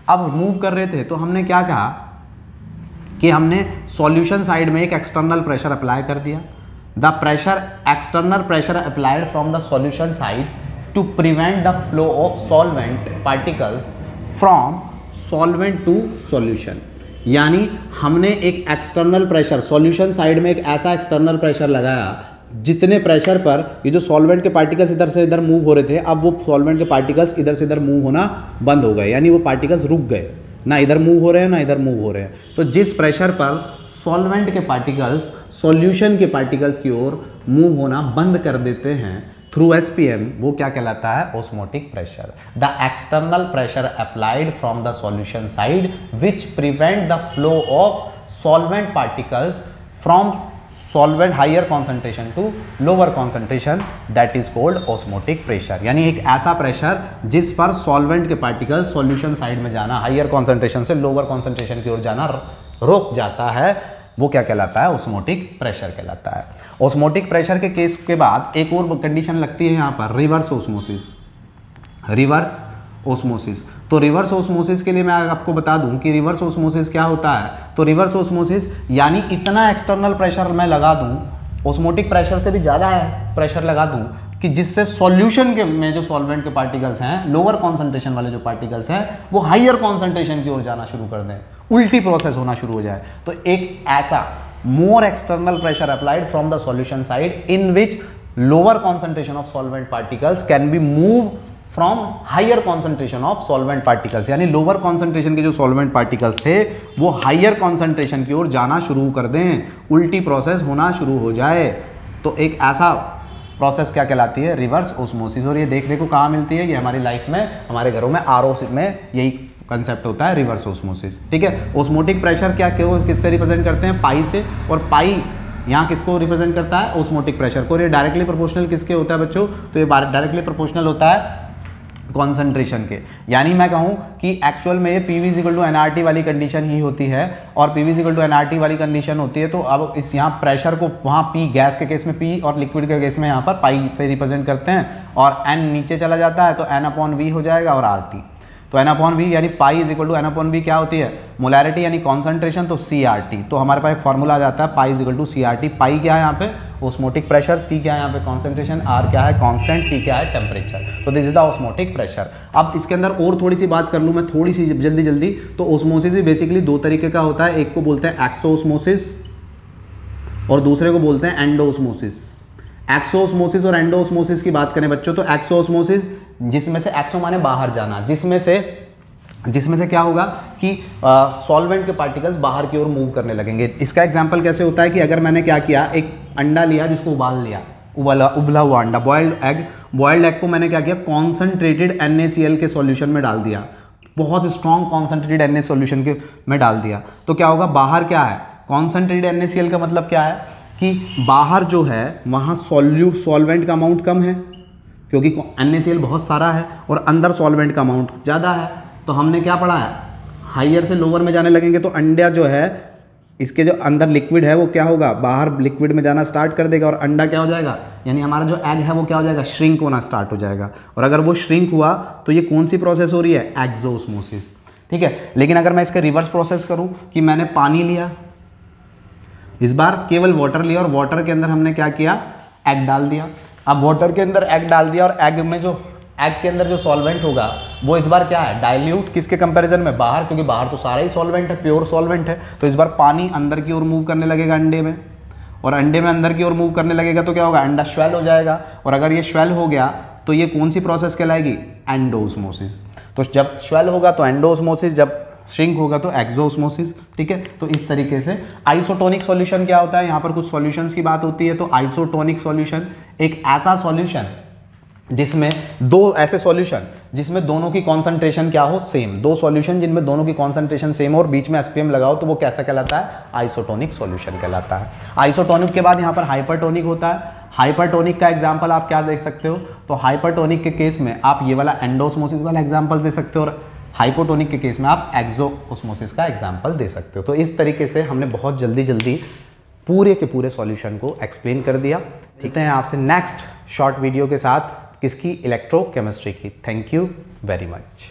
अब मूव कर रहे थे तो हमने क्या कहा कि हमने सॉल्यूशन साइड में एक एक्सटर्नल प्रेशर अप्लाई कर दिया। The external pressure applied from the solution side to prevent the flow of solvent particles from solvent to solution. यानी हमने एक एक्सटर्नल प्रेशर, सॉल्यूशन साइड में एक ऐसा एक्सटर्नल प्रेशर लगाया जितने प्रेशर पर ये जो सॉल्वेंट के पार्टिकल्स इधर से इधर मूव हो रहे थे, अब वो सॉल्वेंट के पार्टिकल्स इधर से इधर मूव होना बंद हो गए, यानी वो पार्टिकल्स रुक गए, ना इधर मूव हो रहे हैं ना इधर मूव हो रहे हैं। तो जिस प्रेशर पर सॉल्वेंट के पार्टिकल्स सॉल्यूशन के पार्टिकल्स की ओर मूव होना बंद कर देते हैं थ्रू एसपीएम, वो क्या कहलाता है, osmotic pressure. The external pressure applied from the solution side which prevent the flow of solvent particles from solvent higher concentration to lower concentration, that is called osmotic pressure. यानी एक ऐसा pressure जिस पर solvent के particle solution side में जाना, higher concentration से lower concentration की ओर जाना रोक जाता है, वो क्या कहलाता है, ओस्मोटिक प्रेशर कहलाता है। ओस्मोटिक प्रेशर के केस के बाद एक और कंडीशन लगती है यहाँ पर, रिवर्स ओस्मोसिस। तो रिवर्स ऑस्मोसिस के लिए मैं आपको बता दूं कि रिवर्स ऑस्मोसिस क्या होता है। तो रिवर्स ऑस्मोसिस यानी इतना एक्सटर्नल प्रेशर मैं लगा दूं, ऑस्मोटिक प्रेशर से भी ज़्यादा है प्रेशर लगा दूं कि जिससे सॉल्यूशन के में जो सॉल्वेंट के पार्टिकल्स हैं, लोअर कॉन्सेंट्रेशन वाले जो पार्टिकल्स हैं, वो हाइयर कॉन्सेंट्रेशन की ओर जाना शुरू कर दें, उल्टी प्रोसेस होना शुरू हो जाए। तो एक ऐसा more external pressure applied from the solution side in which lower concentration of solvent particles can be move from higher concentration of solvent particles, यानी लोअर कॉन्सेंट्रेशन के जो सॉल्वेंट पार्टिकल्स थे वो हाइयर कॉन्सेंट्रेशन की ओर जाना शुरू कर दें, उल्टी प्रोसेस होना शुरू हो जाए। तो एक ऐसा प्रोसेस क्या कहलाती है, रिवर्स ऑस्मोसिस। और ये देखने को कहाँ मिलती है, ये हमारी लाइफ में, हमारे घरों में आरओ में यही कंसेप्ट होता है, रिवर्स ऑस्मोसिस। ठीक है। ऑस्मोटिक प्रेशर क्या किससे रिप्रेजेंट करते हैं, पाई से, और पाई यहाँ किसको रिप्रेजेंट करता है, ऑस्मोटिक प्रेशर को। ये डायरेक्टली प्रोपोर्शनल किसके होता है बच्चों, तो ये डायरेक्टली प्रोपोर्शनल होता है कॉन्सेंट्रेशन के। यानी मैं कहूँ कि एक्चुअल में ये PV = nRT वाली कंडीशन ही होती है, और PV = nRT वाली कंडीशन होती है। तो अब इस यहाँ प्रेशर को वहाँ P गैस के केस में P और लिक्विड के केस में यहाँ पर पाई से रिप्रेजेंट करते हैं, और N नीचे चला जाता है तो N/V हो जाएगा, और RT। तो N/V यानी पाई = N/V क्या होती है, मोलैरिटी यानी कॉन्सेंट्रेशन, तो CRT। तो हमारे पास एक फॉर्मूला आ जाता है पाई = CRT। पाई क्या है यहाँ पे, ऑस्मोटिक प्रेशर, C क्या है यहाँ पे कॉन्सेंट्रेशन, R क्या है कांस्टेंट, T क्या है टेम्परेचर। तो this is the osmotic pressure. अब इसके अंदर और थोड़ी सी बात कर लूँ मैं, थोड़ी सी जल्दी, तो ऑस्मोसिस भी बेसिकली दो तरीके का होता है, एक को बोलते हैं एक्सोऑस्मोसिस और दूसरे को बोलते हैं एंडोऑस्मोसिस। एक्सोऑस्मोसिस और एंडोऑस्मोसिस की बात करें बच्चों, तो एक्सोऑस्मोसिस जिसमें से एक्सो माने बाहर जाना, जिसमें से क्या होगा कि सॉल्वेंट के पार्टिकल्स बाहर की ओर मूव करने लगेंगे। इसका एग्जांपल कैसे होता है कि अगर मैंने क्या किया, एक अंडा लिया जिसको उबाल लिया, उबला हुआ अंडा, बॉइल्ड एग को मैंने क्या किया, कॉन्सेंट्रेटेड NaCl के सॉल्यूशन में डाल दिया, बहुत स्ट्रॉन्ग कॉन्सेंट्रेटेड Na सॉल्यूशन के में डाल दिया। तो क्या होगा, बाहर क्या है, कॉन्सेंट्रेटेड NaCl का मतलब क्या है कि बाहर जो है वहाँ सॉल्वेंट का अमाउंट कम है, क्योंकि NaCl बहुत सारा है, और अंदर सॉल्वेंट का अमाउंट ज़्यादा है। तो हमने क्या पढ़ा है, हाइयर से लोअर में जाने लगेंगे तो अंडा जो है, इसके जो अंदर लिक्विड है वो क्या होगा, बाहर लिक्विड में जाना स्टार्ट कर देगा, और अंडा क्या हो जाएगा, यानी हमारा जो एग है वो क्या हो जाएगा, श्रिंक होना स्टार्ट हो जाएगा। और अगर वो श्रिंक हुआ तो ये कौन सी प्रोसेस हो रही है, एक्सोऑस्मोसिस। ठीक है। लेकिन अगर मैं इसका रिवर्स प्रोसेस करूँ कि मैंने पानी लिया, इस बार केवल वाटर लिया, और वाटर के अंदर हमने क्या किया, एग डाल दिया। अब वाटर के अंदर एग डाल दिया, और एग के अंदर जो सॉल्वेंट होगा वो इस बार क्या है, डाइल्यूट, किसके कंपैरिजन में, बाहर, क्योंकि बाहर तो सारा ही सॉल्वेंट है, प्योर सॉल्वेंट है। तो इस बार पानी अंदर की ओर मूव करने लगेगा अंडे में, और अंडे में अंदर की ओर मूव करने लगेगा तो क्या होगा, अंडा स्वेल हो जाएगा। और अगर ये स्वेल हो गया तो ये कौन सी प्रोसेस कहलाएगी, एंडोऑस्मोसिस। तो जब स्वेल होगा तो एंडोऑस्मोसिस, जब श्रिंक होगा तो एक्सोऑस्मोसिस। ठीक है। तो इस तरीके से आइसोटोनिक सॉल्यूशन क्या होता है, यहाँ पर कुछ सॉल्यूशंस की बात होती है। तो आइसोटोनिक सॉल्यूशन एक ऐसा सॉल्यूशन जिसमें दो ऐसे सॉल्यूशन जिसमें दोनों की कॉन्सेंट्रेशन क्या हो, सेम, दो सॉल्यूशन जिनमें दोनों की कॉन्सेंट्रेशन सेम हो और बीच में SPM लगाओ तो वो कैसा कहलाता है, आइसोटोनिक सॉल्यूशन कहलाता है। आइसोटोनिक के बाद यहाँ पर हाइपरटोनिक होता है। हाइपरटोनिक का एग्जांपल आप क्या देख सकते हो, तो हाइपरटोनिक के केस में आप ये वाला एंडोऑस्मोसिस वाला एग्जांपल दे सकते हो, और हाइपोटोनिक के केस में आप एक्सोऑस्मोसिस का एग्जांपल दे सकते हो। तो इस तरीके से हमने बहुत जल्दी पूरे के पूरे सॉल्यूशन को एक्सप्लेन कर दिया। ठीक है, आपसे नेक्स्ट शॉर्ट वीडियो के साथ किसकी, इलेक्ट्रोकेमिस्ट्री की। Thank you very much.